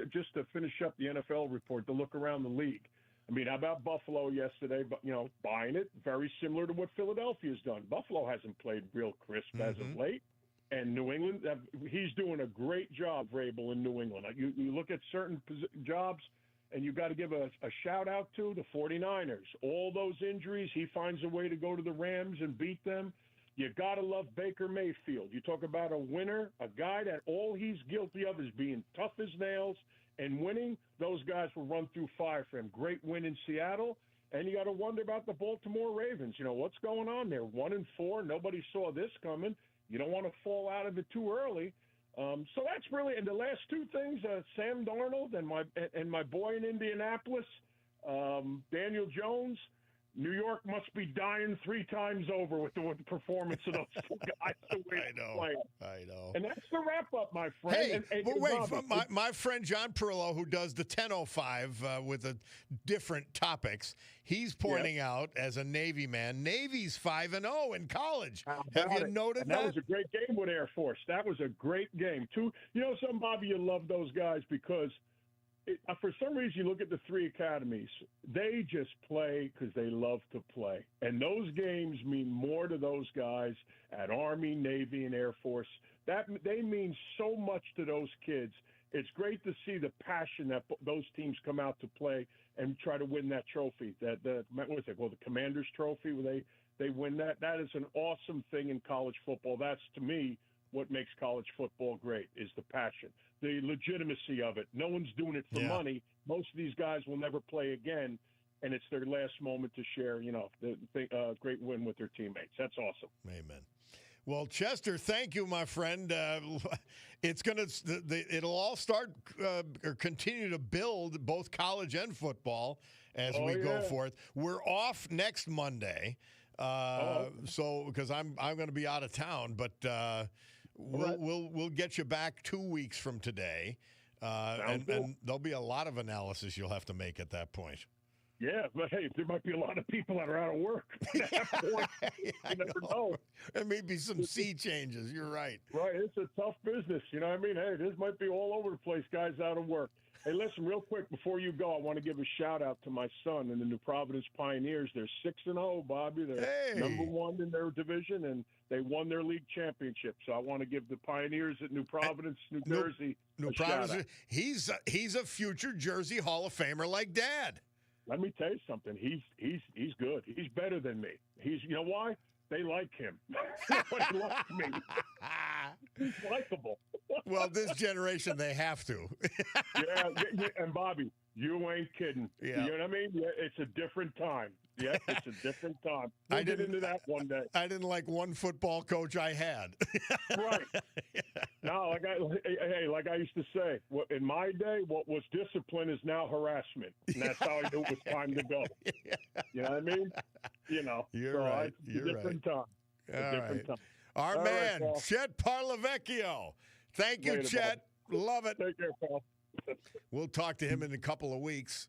just to finish up the NFL report, to look around the league. I mean, how about Buffalo yesterday? But buying it, very similar to what Philadelphia's done. Buffalo hasn't played real crisp as of late. And New England, he's doing a great job, Vrabel, in New England. You look at certain jobs, and you got to give a shout-out to the 49ers. All those injuries, he finds a way to go to the Rams and beat them. You got to love Baker Mayfield. You talk about a winner, a guy that all he's guilty of is being tough as nails and winning. Those guys will run through fire for him. Great win in Seattle. And you got to wonder about the Baltimore Ravens. What's going on there? 1-4. Nobody saw this coming. You don't want to fall out of it too early. So that's really, and the last 2 things, Sam Darnold and my boy in Indianapolis, Daniel Jones. New York must be dying 3 times over with the performance of those 2 guys. The way I know. And that's the wrap-up, my friend. Hey, but wait, my friend John Perillo, who does the 10:05 with the different topics, he's pointing out, as a Navy man, Navy's 5-0 in college. Have you noted that? That was a great game with Air Force. That was a great game, too. Something, Bobby, you love those guys because for some reason, you look at the 3 academies, they just play because they love to play. And those games mean more to those guys at Army, Navy, and Air Force. They mean so much to those kids. It's great to see the passion that those teams come out to play and try to win that trophy. What's it called? The Commander's Trophy, where they win that. That is an awesome thing in college football. That's, to me, what makes college football great, is the passion, the legitimacy of it. No one's doing it for money. Most of these guys will never play again, and it's their last moment to share, the great win with their teammates. That's awesome. Amen. Well, Chester, thank you, my friend. It'll all start or continue to build, both college and football, as we go forth. We're off next Monday, so because I'm going to be out of town, but we'll get you back 2 weeks from today, and there'll be a lot of analysis you'll have to make at that point. Yeah, but hey, there might be a lot of people that are out of work at that point. You never know. There may be some sea changes. You're right. Right. It's a tough business. You know what I mean? Hey, this might be all over the place, guys out of work. Hey, listen, real quick, before you go, I want to give a shout-out to my son and the New Providence Pioneers. They're 6-0, Bobby. They're number 1 in their division, and they won their league championship. So I want to give the Pioneers at New Providence, New Jersey, New Providence. He's a future Jersey Hall of Famer like Dad. Let me tell you something. He's good. He's better than me. You know why? They like him. Nobody likes me. He's likable. Well, this generation, they have to. yeah, and Bobby, You ain't kidding. Yeah. You know what I mean? Yeah, it's a different time. Yeah, it's a different time. We'll get into that one day. I didn't like one football coach I had. Right. No, like I used to say, in my day, what was discipline is now harassment, and that's how I knew it was time to go. You know what I mean? You know, You're right. It's a different time. All right. Time. Our All man, right, Chet Parlavecchio. Thank you, Later, Chet. Love it. Take care, pal. We'll talk to him in a couple of weeks.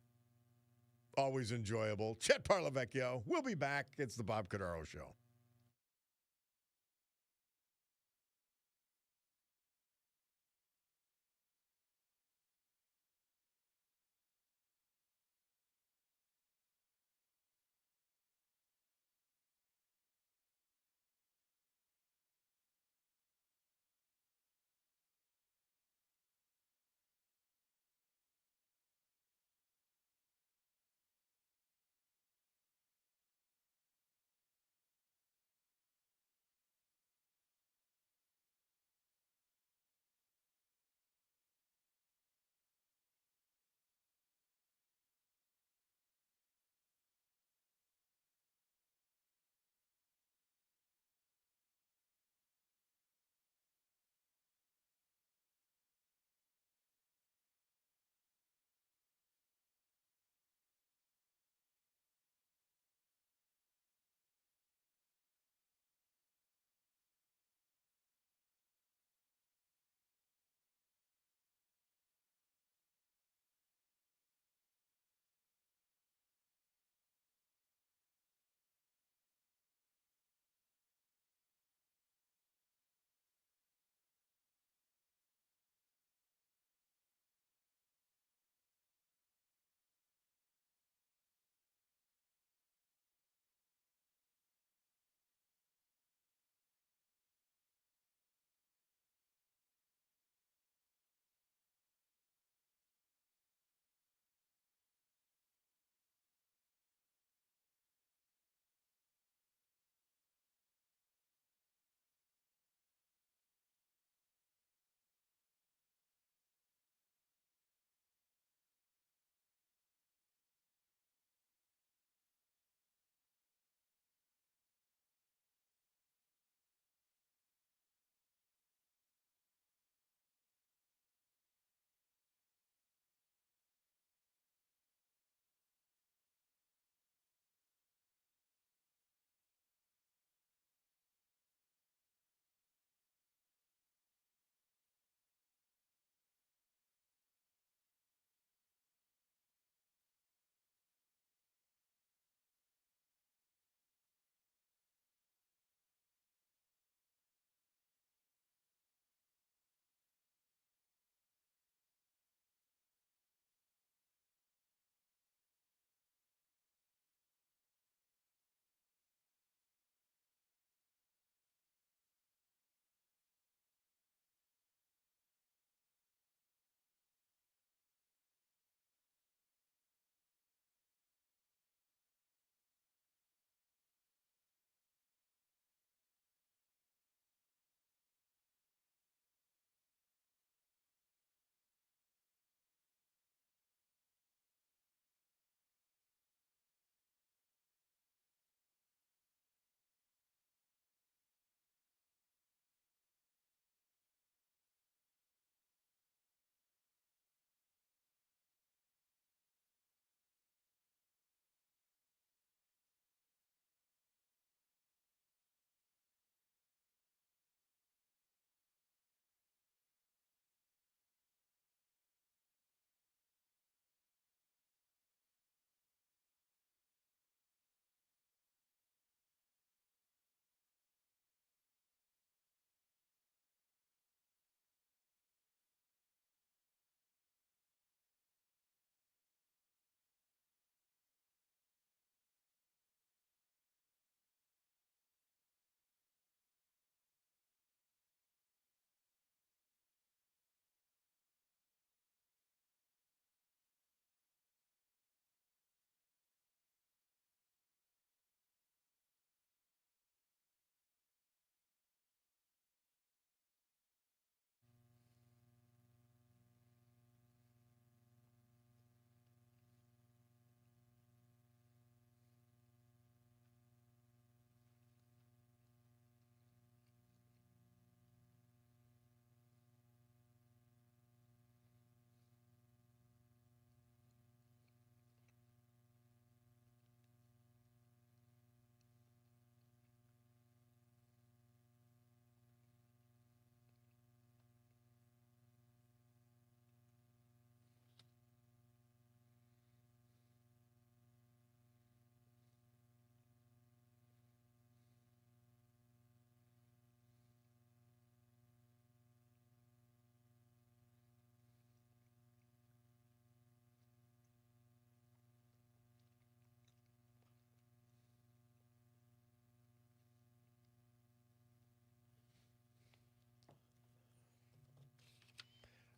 Always enjoyable. Chet Parlavecchio. We'll be back. It's the Bob Cordaro Show.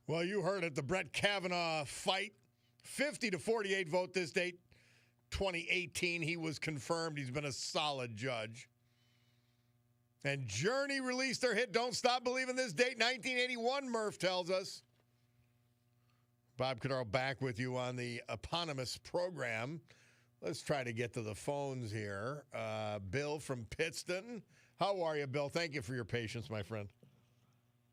Well, you heard it. The Brett Kavanaugh fight, 50-48 vote this date. 2018, he was confirmed. He's been a solid judge. And Journey released their hit Don't Stop Believing this date, 1981, Murph tells us. Bob Cordaro back with you on the eponymous program. Let's try to get to the phones here. Bill from Pittston. How are you, Bill? Thank you for your patience, my friend.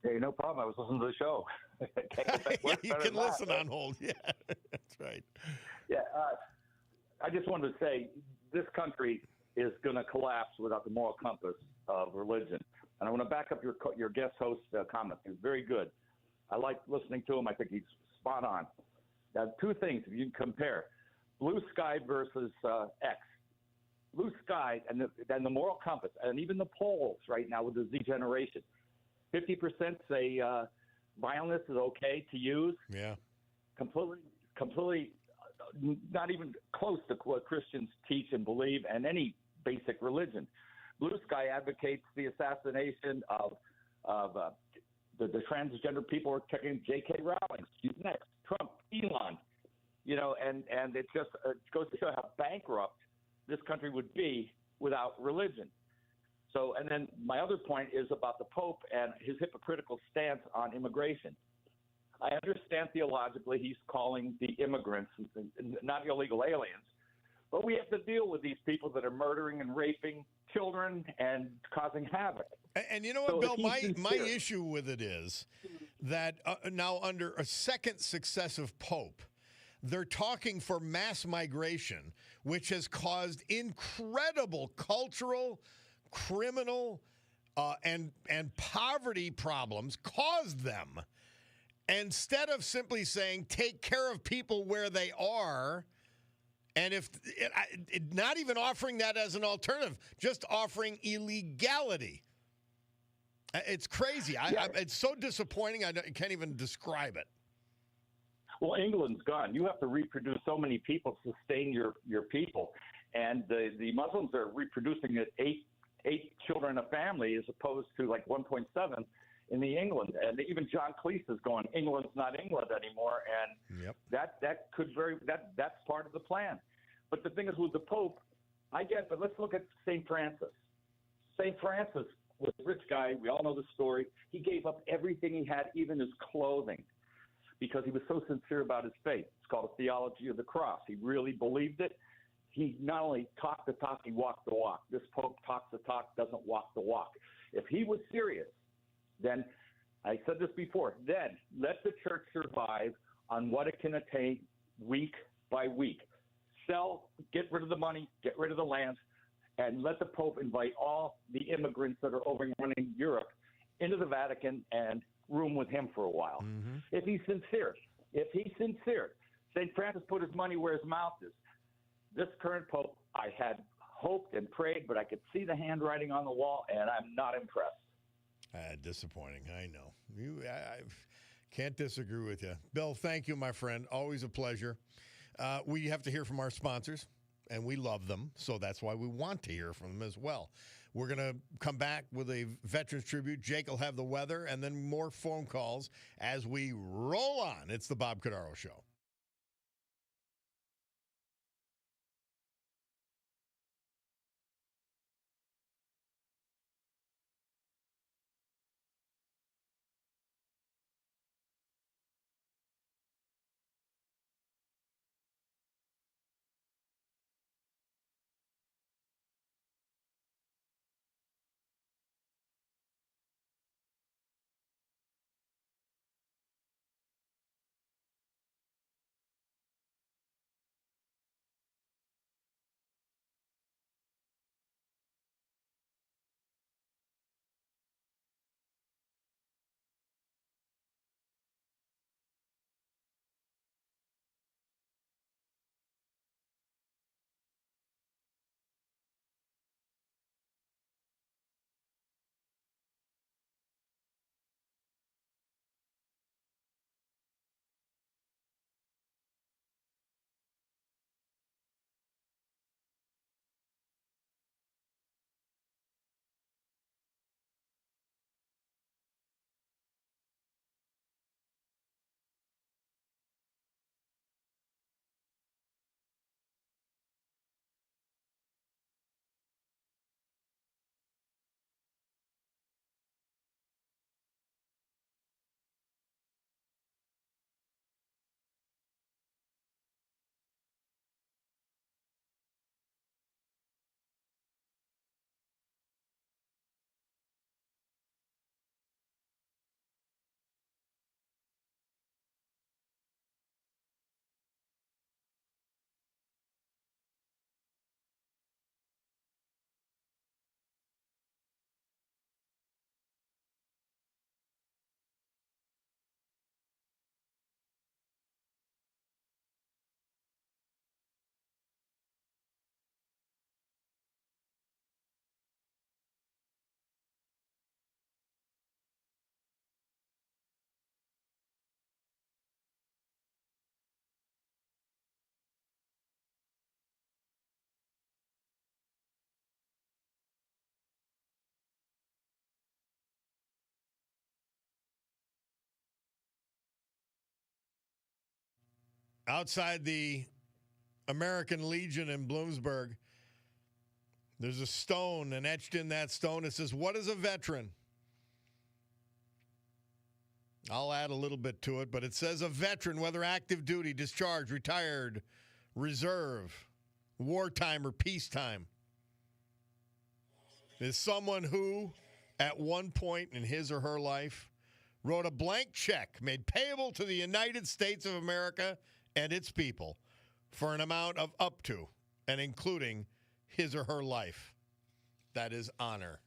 Hey, no problem. I was listening to the show. Yeah, you can listen on hold. Yeah, that's right. Yeah, I just wanted to say this country is going to collapse without the moral compass of religion. And I want to back up your guest host comment. He's very good. I like listening to him. I think he's spot on. Now, two things, if you can compare. Blue sky versus X. Blue sky and the moral compass, and even the polls right now with the Z generation. 50% say violence is okay to use. Yeah. Completely not even close to what Christians teach and believe and any basic religion. Blue sky advocates the assassination of the transgender people are checking J.K. Rowling. She's next. Trump, Elon. And it just goes to show how bankrupt this country would be without religion. So, and then my other point is about the Pope and his hypocritical stance on immigration. I understand theologically he's calling the immigrants not illegal aliens, but we have to deal with these people that are murdering and raping children and causing havoc. And you know what, Bill, my issue with it is that now under a second successive Pope, they're talking for mass migration, which has caused incredible cultural, criminal, and poverty problems, caused them. Instead of simply saying, take care of people where they are, and not even offering that as an alternative, just offering illegality. It's crazy. It's so disappointing, I can't even describe it. Well, England's gone. You have to reproduce so many people to sustain your people. And the Muslims are reproducing at eight children a family as opposed to like 1.7 in the England. And even John Cleese is going, England's not England anymore. And yep. that's part of the plan. But the thing is with the Pope, I get, but let's look at St. Francis. St. Francis was a rich guy. We all know the story. He gave up everything he had, even his clothing, because he was so sincere about his faith. It's called a theology of the cross. He really believed it. He not only talked the talk, he walked the walk. This Pope talks the talk, doesn't walk the walk. If he was serious, then, I said this before, then let the church survive on what it can attain week by week. Sell, get rid of the money, get rid of the lands, and let the Pope invite all the immigrants that are overrunning Europe into the Vatican and room with him for a while. Mm-hmm. If he's sincere. St. Francis put his money where his mouth is. This current Pope, I had hoped and prayed, but I could see the handwriting on the wall, and I'm not impressed. Disappointing, I know. I can't disagree with you. Bill, thank you, my friend. Always a pleasure. We have to hear from our sponsors, and we love them, so that's why we want to hear from them as well. We're going to come back with a Veterans Tribute. Jake will have the weather, and then more phone calls as we roll on. It's the Bob Cordaro Show. outside the American Legion in Bloomsburg, there's a stone, and etched in that stone, it says, "What is a veteran?" I'll add a little bit to it, but it says a veteran, whether active duty, discharged, retired, reserve, wartime, or peacetime, is someone who, at one point in his or her life, wrote a blank check made payable to the United States of America and its people for an amount of up to and including his or her life. That is honor.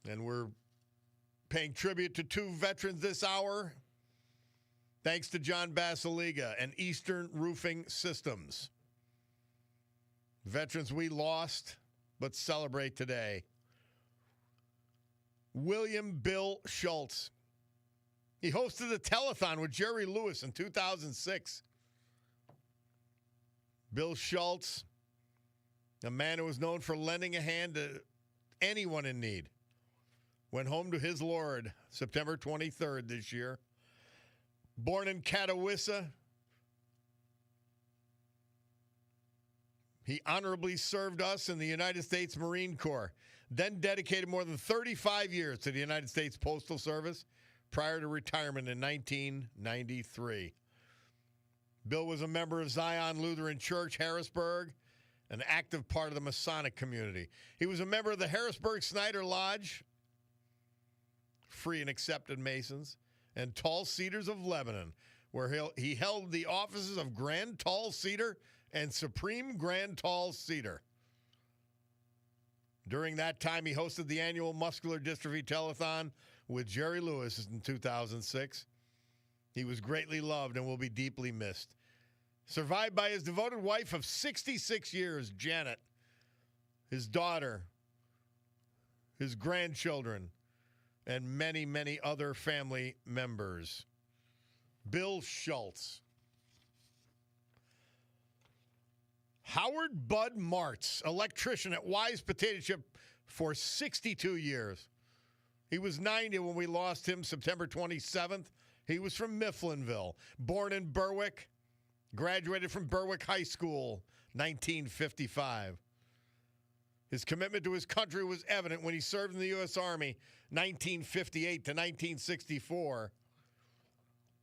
And we're paying tribute to two veterans this hour, thanks to John Basiliga and Eastern Roofing Systems. Veterans we lost, but celebrate today. William Bill Schultz. He hosted a telethon with Jerry Lewis in 2006. Bill Schultz, a man who was known for lending a hand to anyone in need, went home to his Lord September 23rd this year. Born in Catawissa, he honorably served us in the United States Marine Corps, then dedicated more than 35 years to the United States Postal Service prior to retirement in 1993. Bill was a member of Zion Lutheran Church, Harrisburg, an active part of the Masonic community. He was a member of the Harrisburg Snyder Lodge, Free and Accepted Masons, and Tall Cedars of Lebanon, where he held the offices of Grand Tall Cedar and Supreme Grand Tall Cedar. During that time, he hosted the annual Muscular Dystrophy Telethon with Jerry Lewis in 2006. He was greatly loved and will be deeply missed. Survived by his devoted wife of 66 years, Janet, his daughter, his grandchildren, and many, many other family members. Bill Schultz. Howard Bud Martz, electrician at Wise Potato Chip for 62 years. He was 90 when we lost him September 27th. He was from Mifflinville, born in Berwick, graduated from Berwick High School, 1955. His commitment to his country was evident when he served in the U.S. Army, 1958 to 1964.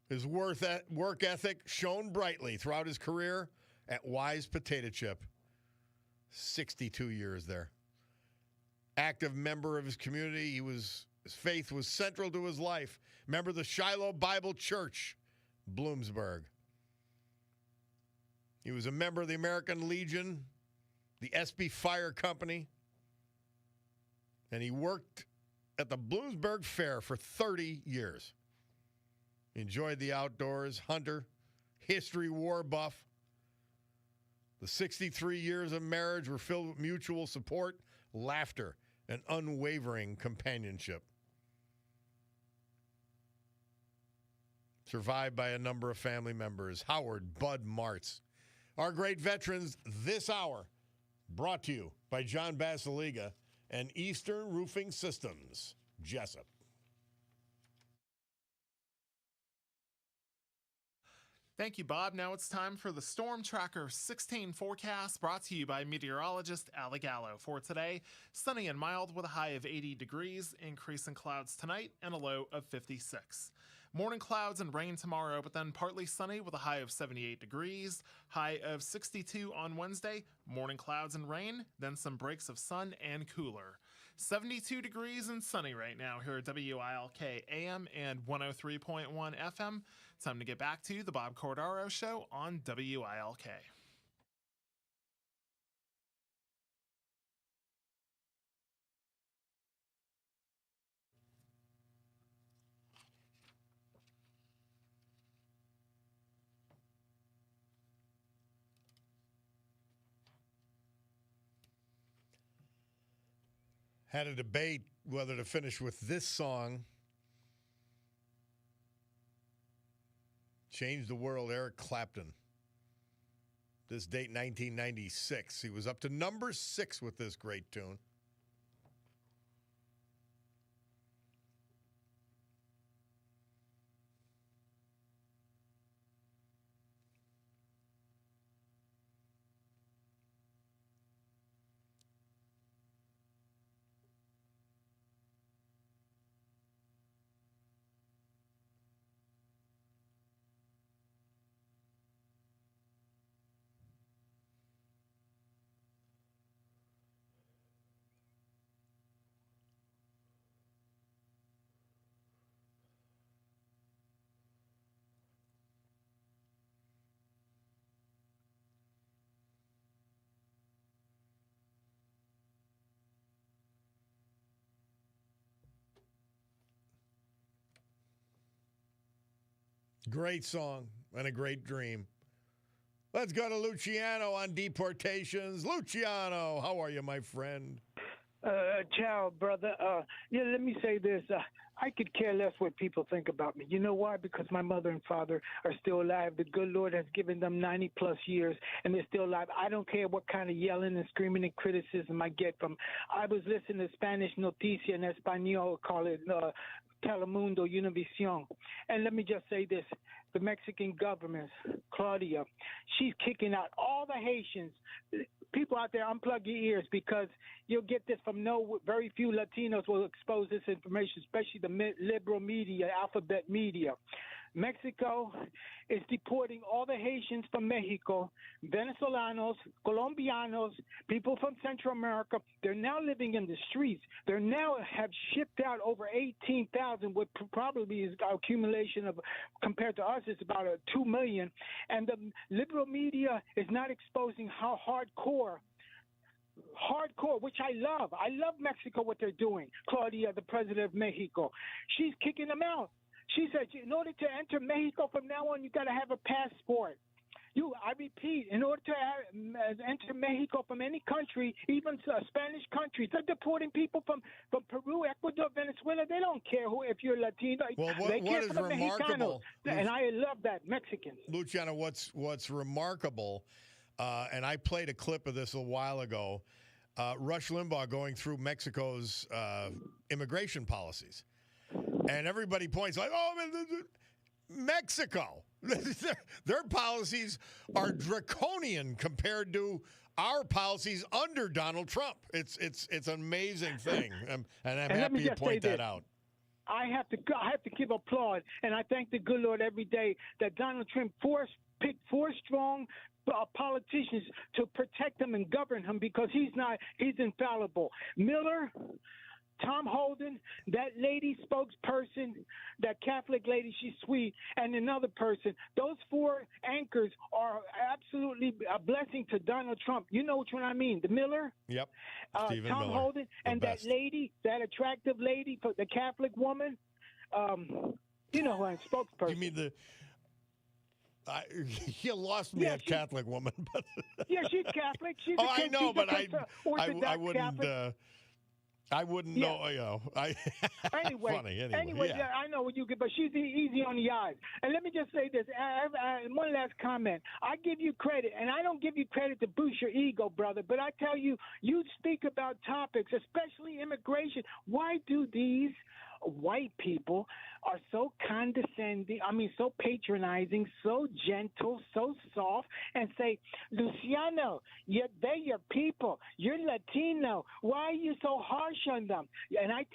His work ethic shone brightly throughout his career at Wise Potato Chip. 62 years there. Active member of his community, his faith was central to his life. Member of the Shiloh Bible Church, Bloomsburg. He was a member of the American Legion, the SB Fire Company, and he worked at the Bloomsburg Fair for 30 years. He enjoyed the outdoors, hunter, history war buff. The 63 years of marriage were filled with mutual support, laughter, and unwavering companionship. Survived by a number of family members. Howard Bud Martz. Our great veterans this hour, brought to you by John Basiliga and Eastern Roofing Systems, Jessup. Thank you, Bob. Now it's time for the Storm Tracker 16 forecast, brought to you by meteorologist Ali Gallo. For today, sunny and mild with a high of 80 degrees, increase in clouds tonight, and a low of 56. Morning clouds and rain tomorrow, but then partly sunny with a high of 78 degrees, high of 62 on Wednesday, morning clouds and rain, then some breaks of sun and cooler. 72 degrees and sunny right now here at WILK AM and 103.1 FM. Time to get back to the Bob Cordaro Show on WILK. Had a debate whether to finish with this song. Changed the World, Eric Clapton. This date, 1996. He was up to number 6 with this great tune. Great song and a great dream. Let's go to Luciano on deportations. Luciano, how are you, my friend? Ciao, brother. Let me say this. I could care less what people think about me. You know why? Because my mother and father are still alive. The good Lord has given them 90-plus years, and they're still alive. I don't care what kind of yelling and screaming and criticism I get from. I was listening to Spanish Noticia in Espanol, call it Telemundo, Univision. And let me just say this. The Mexican government, Claudia, she's kicking out all the Haitians. People out there, unplug your ears, because you'll get this from very few Latinos will expose this information, especially the liberal media, alphabet media. Mexico is deporting all the Haitians from Mexico, Venezolanos, Colombianos, people from Central America. They're now living in the streets. They now have shipped out over 18,000, what probably is our accumulation of, compared to us, is about 2 million. And the liberal media is not exposing how hardcore, which I love. I love Mexico, what they're doing. Claudia, the president of Mexico, she's kicking them out. She said, in order to enter Mexico from now on, you got to have a passport. I repeat, in order to enter Mexico from any country, even Spanish countries, they're deporting people from Peru, Ecuador, Venezuela. They don't care if you're Latino. Well, they care what is for the remarkable, Mexicanos, and I love that, Mexicans. Luciano, what's remarkable, and I played a clip of this a while ago, Rush Limbaugh going through Mexico's immigration policies. And everybody points like, Mexico. Their policies are draconian compared to our policies under Donald Trump. It's an amazing thing, and I'm happy you point that out. I have to give applause, and I thank the good Lord every day that Donald Trump picked four strong politicians to protect him and govern him, because he's infallible. Miller, Tom Holden, that lady spokesperson, that Catholic lady, she's sweet, and another person. Those four anchors are absolutely a blessing to Donald Trump. You know which one I mean? The Miller? Yep. Stephen Tom Miller, Holden, and that lady, that attractive lady, the Catholic woman. You know who I'm spokesperson. You mean you lost me at Catholic woman. But yeah, she's Catholic. I know, but I wouldn't. I wouldn't know. You know, anyway, funny. Anyway, yeah. I know what you get, but she's easy on the eyes. And let me just say this. One last comment. I give you credit, and I don't give you credit to boost your ego, brother. But I tell you, you speak about topics, especially immigration. Why do these white people are so condescending, so patronizing, so gentle, so soft, and say, Luciano, they're your people. You're Latino. Why are you so harsh on them? And I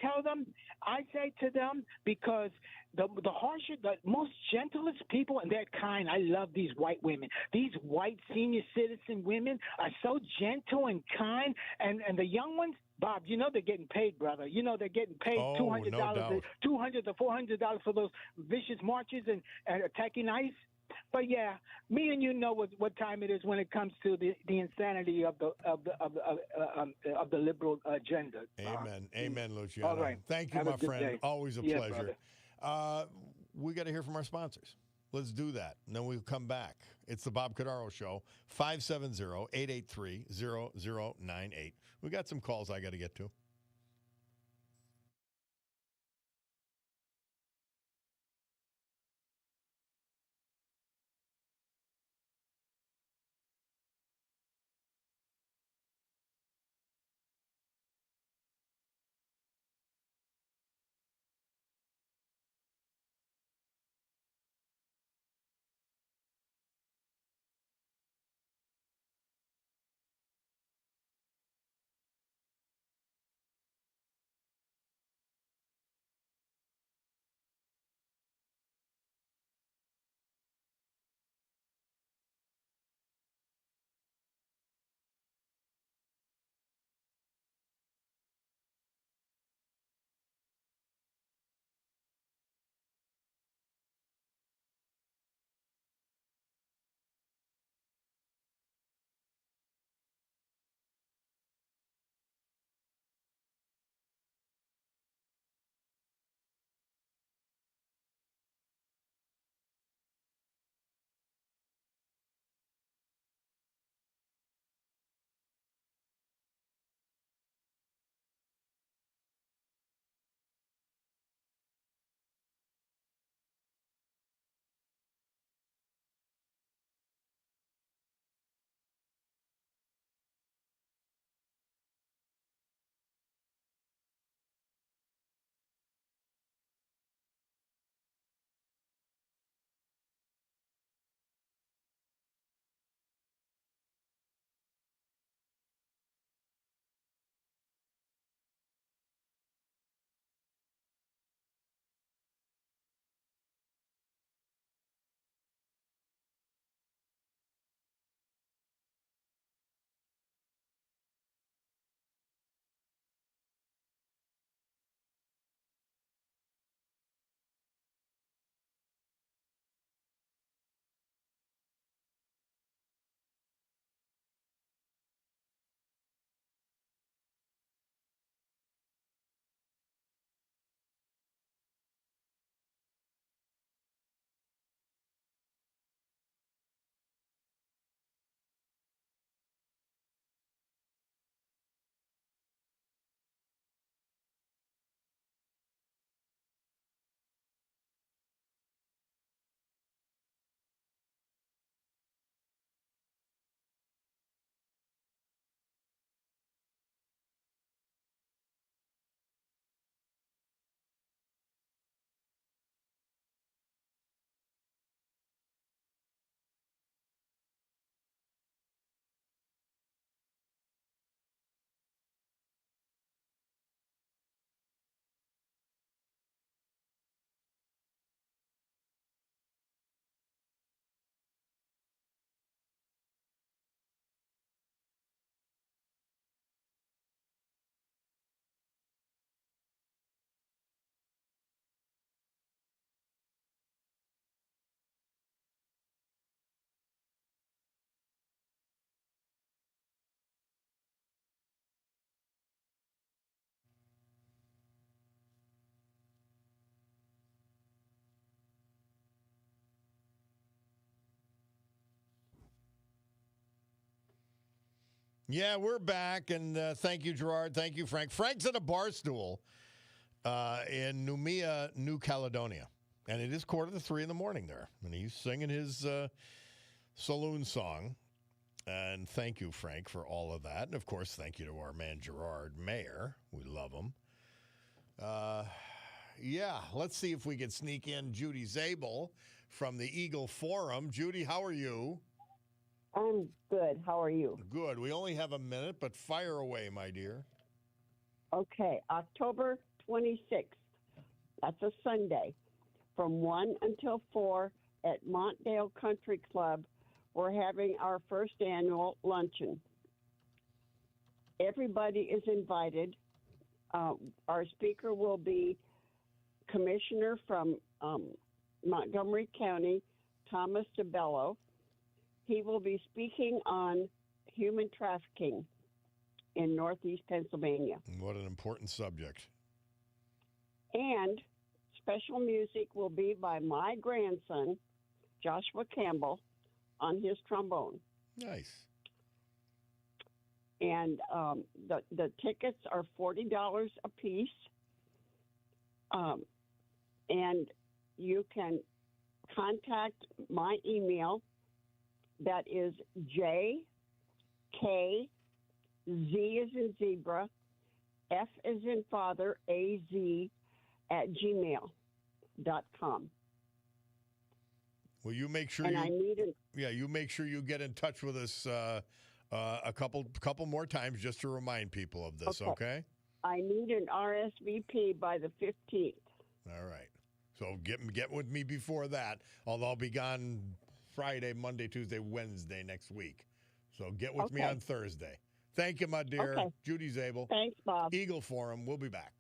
say to them, because the harsher, the most gentlest people, and they're kind. I love these white women. These white senior citizen women are so gentle and kind, and the young ones, Bob, you know they're getting paid, brother. You know they're getting paid $200, $200 to $400 for those vicious marches and attacking ICE. But yeah, me and you know what time it is when it comes to the insanity of the liberal agenda. Amen, Luciano. All right. Thank you, Have my a good friend. day. Always a Yeah, pleasure. We got to hear from our sponsors. Let's do that, and then we'll come back. It's the Bob Cordaro Show, 570-883-0098. We got some calls I got to get to. Yeah, we're back, and thank you, Gerard. Thank you, Frank. Frank's at a bar stool in Noumea, New Caledonia, and it is 2:45 in the morning there, and he's singing his saloon song. And thank you, Frank, for all of that. And, of course, thank you to our man, Gerard Mayer. We love him. Yeah, let's see if we can sneak in Judy Zabel from the Eagle Forum. Judy, how are you? I'm good. How are you? Good. We only have a minute, but fire away, my dear. Okay, October 26th. That's a Sunday. From 1 until 4 at Montdale Country Club, we're having our first annual luncheon. Everybody is invited. Our speaker will be Commissioner from Montgomery County, Thomas DeBello. He will be speaking on human trafficking in Northeast Pennsylvania. What an important subject. And special music will be by my grandson, Joshua Campbell, on his trombone. Nice. And the tickets are $40 a piece. And you can contact my email. That is JKZ as in zebra, F as in father, AZ @gmail.com. Well, you make sure you make sure you get in touch with us a couple more times just to remind people of this, okay? I need an RSVP by the 15th. All right. So get with me before that, although I'll be gone Friday, Monday, Tuesday, Wednesday next week. So get with me on Thursday. Thank you, my dear. Okay. Judy Zabel. Thanks, Bob. Eagle Forum. We'll be back.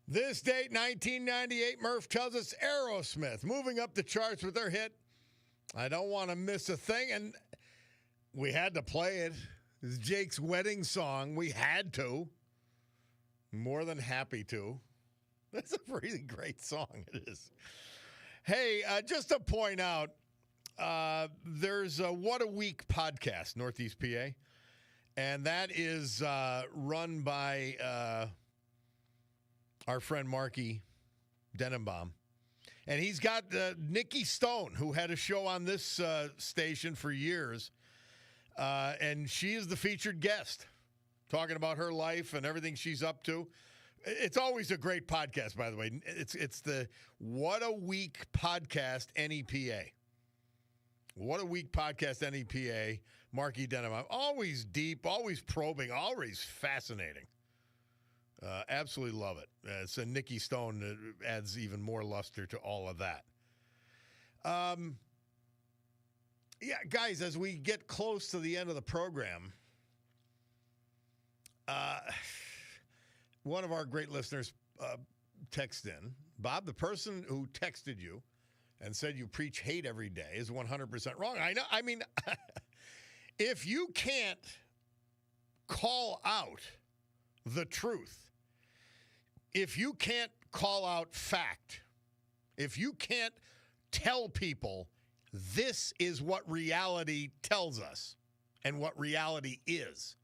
This date, 1998, Murph tells us Aerosmith moving up the charts with their hit, I Don't Want to Miss a Thing. And we had to play it. It's Jake's wedding song. We had to. More than happy to. That's a really great song. It is. Hey, just to point out, there's a What a Week podcast, Northeast PA. And that is run by our friend Marky Denenbaum. And he's got Nikki Stone, who had a show on this station for years. And she is the featured guest, talking about her life and everything she's up to. It's always a great podcast, by the way. It's the What a Week podcast NEPA. What a Week podcast NEPA. Marky Denham. Always deep, always probing, always fascinating. Absolutely love it. So Nikki Stone adds even more luster to all of that. Yeah, guys, as we get close to the end of the program, one of our great listeners texted in, Bob, the person who texted you and said you preach hate every day is 100% wrong. I know. I mean, if you can't call out the truth, if you can't call out fact, if you can't tell people this is what reality tells us and what reality is,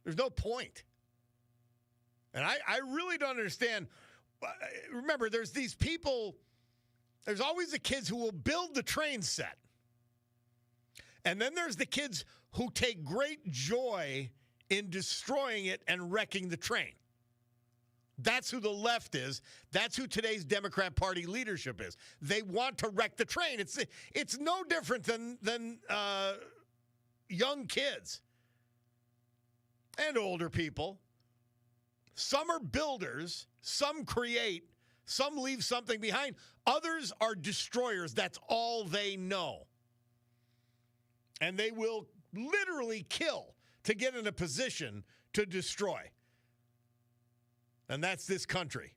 there's no point. And I really don't understand. Remember, there's these people, there's always the kids who will build the train set. And then there's the kids who take great joy in destroying it and wrecking the train. That's who the left is. That's who today's Democrat Party leadership is. They want to wreck the train. It's no different than young kids and older people. Some are builders. Some create. Some leave something behind. Others are destroyers. That's all they know. And they will literally kill to get in a position to destroy. And that's this country.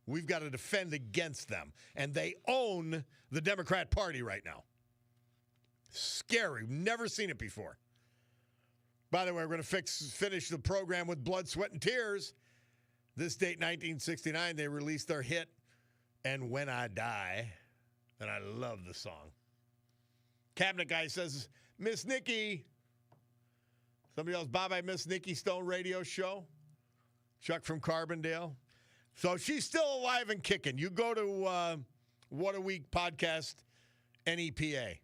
We've got to defend against them. And they own the Democrat Party right now. Scary. Never seen it before. By the way, we're going to finish the program with Blood, Sweat, and Tears. This date, 1969, they released their hit, And When I Die. And I love the song. Cabinet guy says, Miss Nikki. Somebody else, Bob, I miss Nikki Stone radio show. Chuck from Carbondale. So she's still alive and kicking. You go to What a Week podcast, NEPA.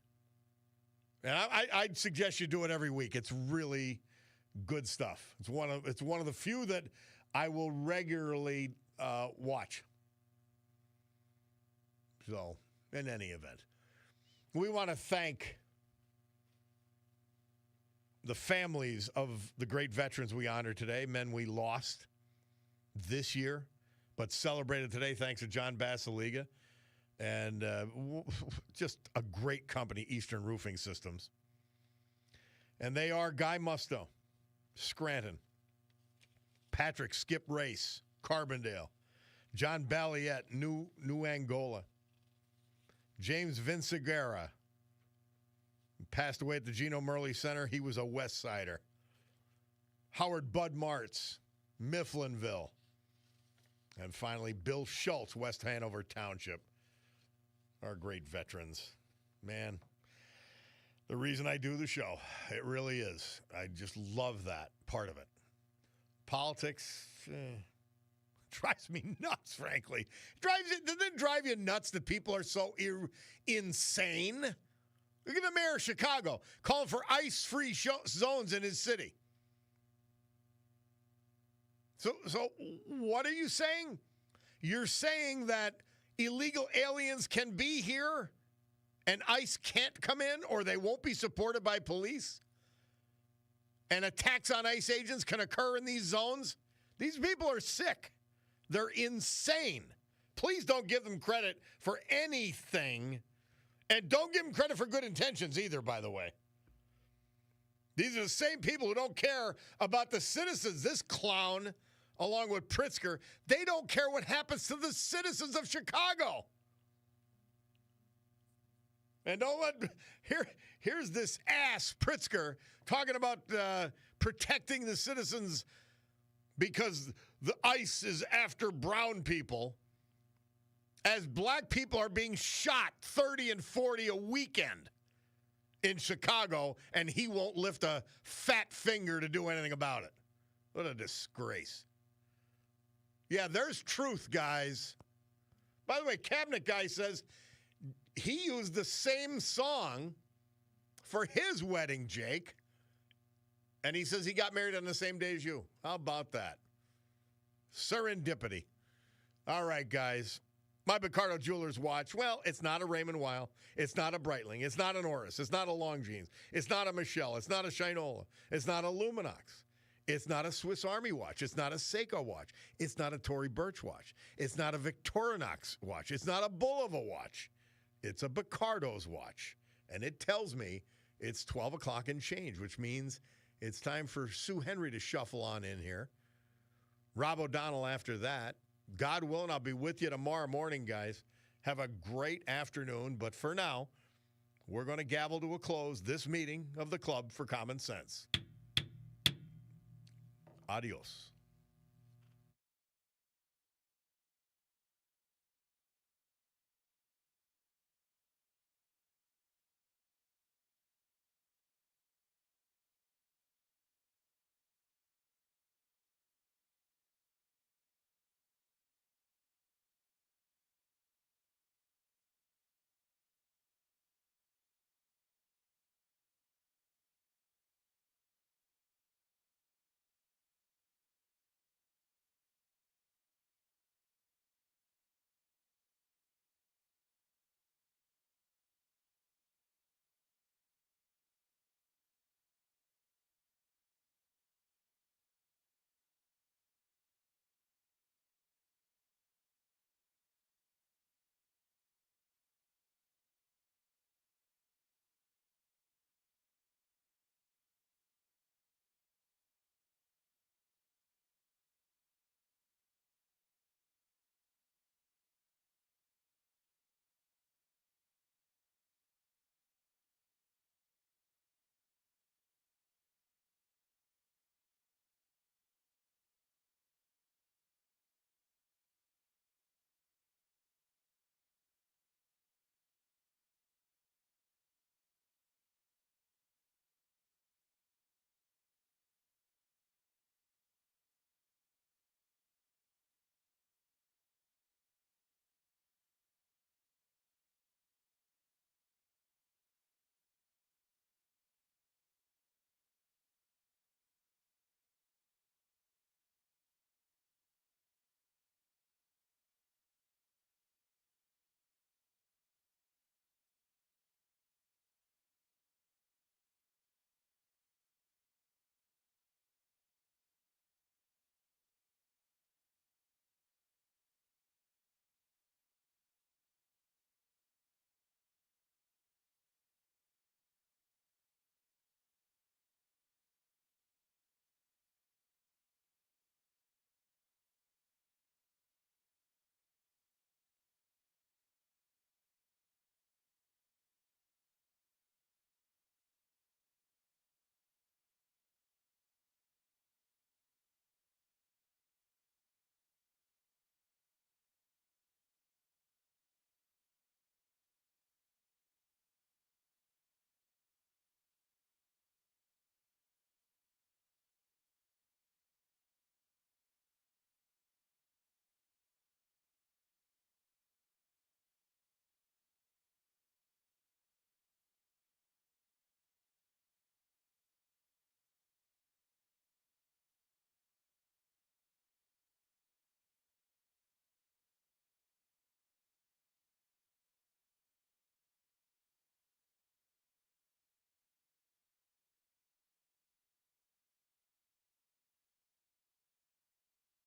And I'd suggest you do it every week. It's really good stuff. It's one of the few that I will regularly watch. So, in any event, we want to thank the families of the great veterans we honor today, men we lost this year, but celebrated today thanks to John Basiliga and just a great company, Eastern Roofing Systems. And they are Guy Musto, Scranton, Patrick Skip Race, Carbondale, John Balliet, New Angola, James Vinciguerra, passed away at the Gino Murley Center. He was a West Sider. Howard Bud Martz, Mifflinville. And finally, Bill Schultz, West Hanover Township. Our great veterans. Man, the reason I do the show, it really is. I just love that part of it. Politics drives me nuts, frankly. Doesn't it drive you nuts that people are so insane? Look at the mayor of Chicago calling for ice-free zones in his city. So what are you saying? You're saying that illegal aliens can be here and ICE can't come in, or they won't be supported by police? And attacks on ICE agents can occur in these zones? These people are sick. They're insane. Please don't give them credit for anything. And don't give them credit for good intentions either, by the way. These are the same people who don't care about the citizens. This clown along with Pritzker, they don't care what happens to the citizens of Chicago. And don't let here's this ass Pritzker talking about protecting the citizens because the ICE is after brown people, as black people are being shot 30 and 40 a weekend in Chicago, and he won't lift a fat finger to do anything about it. What a disgrace. Yeah, there's truth, guys. By the way, Cabinet Guy says he used the same song for his wedding, Jake. And he says he got married on the same day as you. How about that? Serendipity. All right, guys. My Picardo Jewelers watch. Well, it's not a Raymond Weil. It's not a Breitling. It's not an Oris. It's not a Longines. It's not a Michelle. It's not a Shinola. It's not a Luminox. It's not a Swiss Army watch. It's not a Seiko watch. It's not a Tory Burch watch. It's not a Victorinox watch. It's not a Bulova watch. It's a Picardo's watch. And it tells me it's 12 o'clock and change, which means it's time for Sue Henry to shuffle on in here. Rob O'Donnell after that. God willing, I'll be with you tomorrow morning, guys. Have a great afternoon. But for now, we're going to gavel to a close this meeting of the Club for Common Sense. Adios.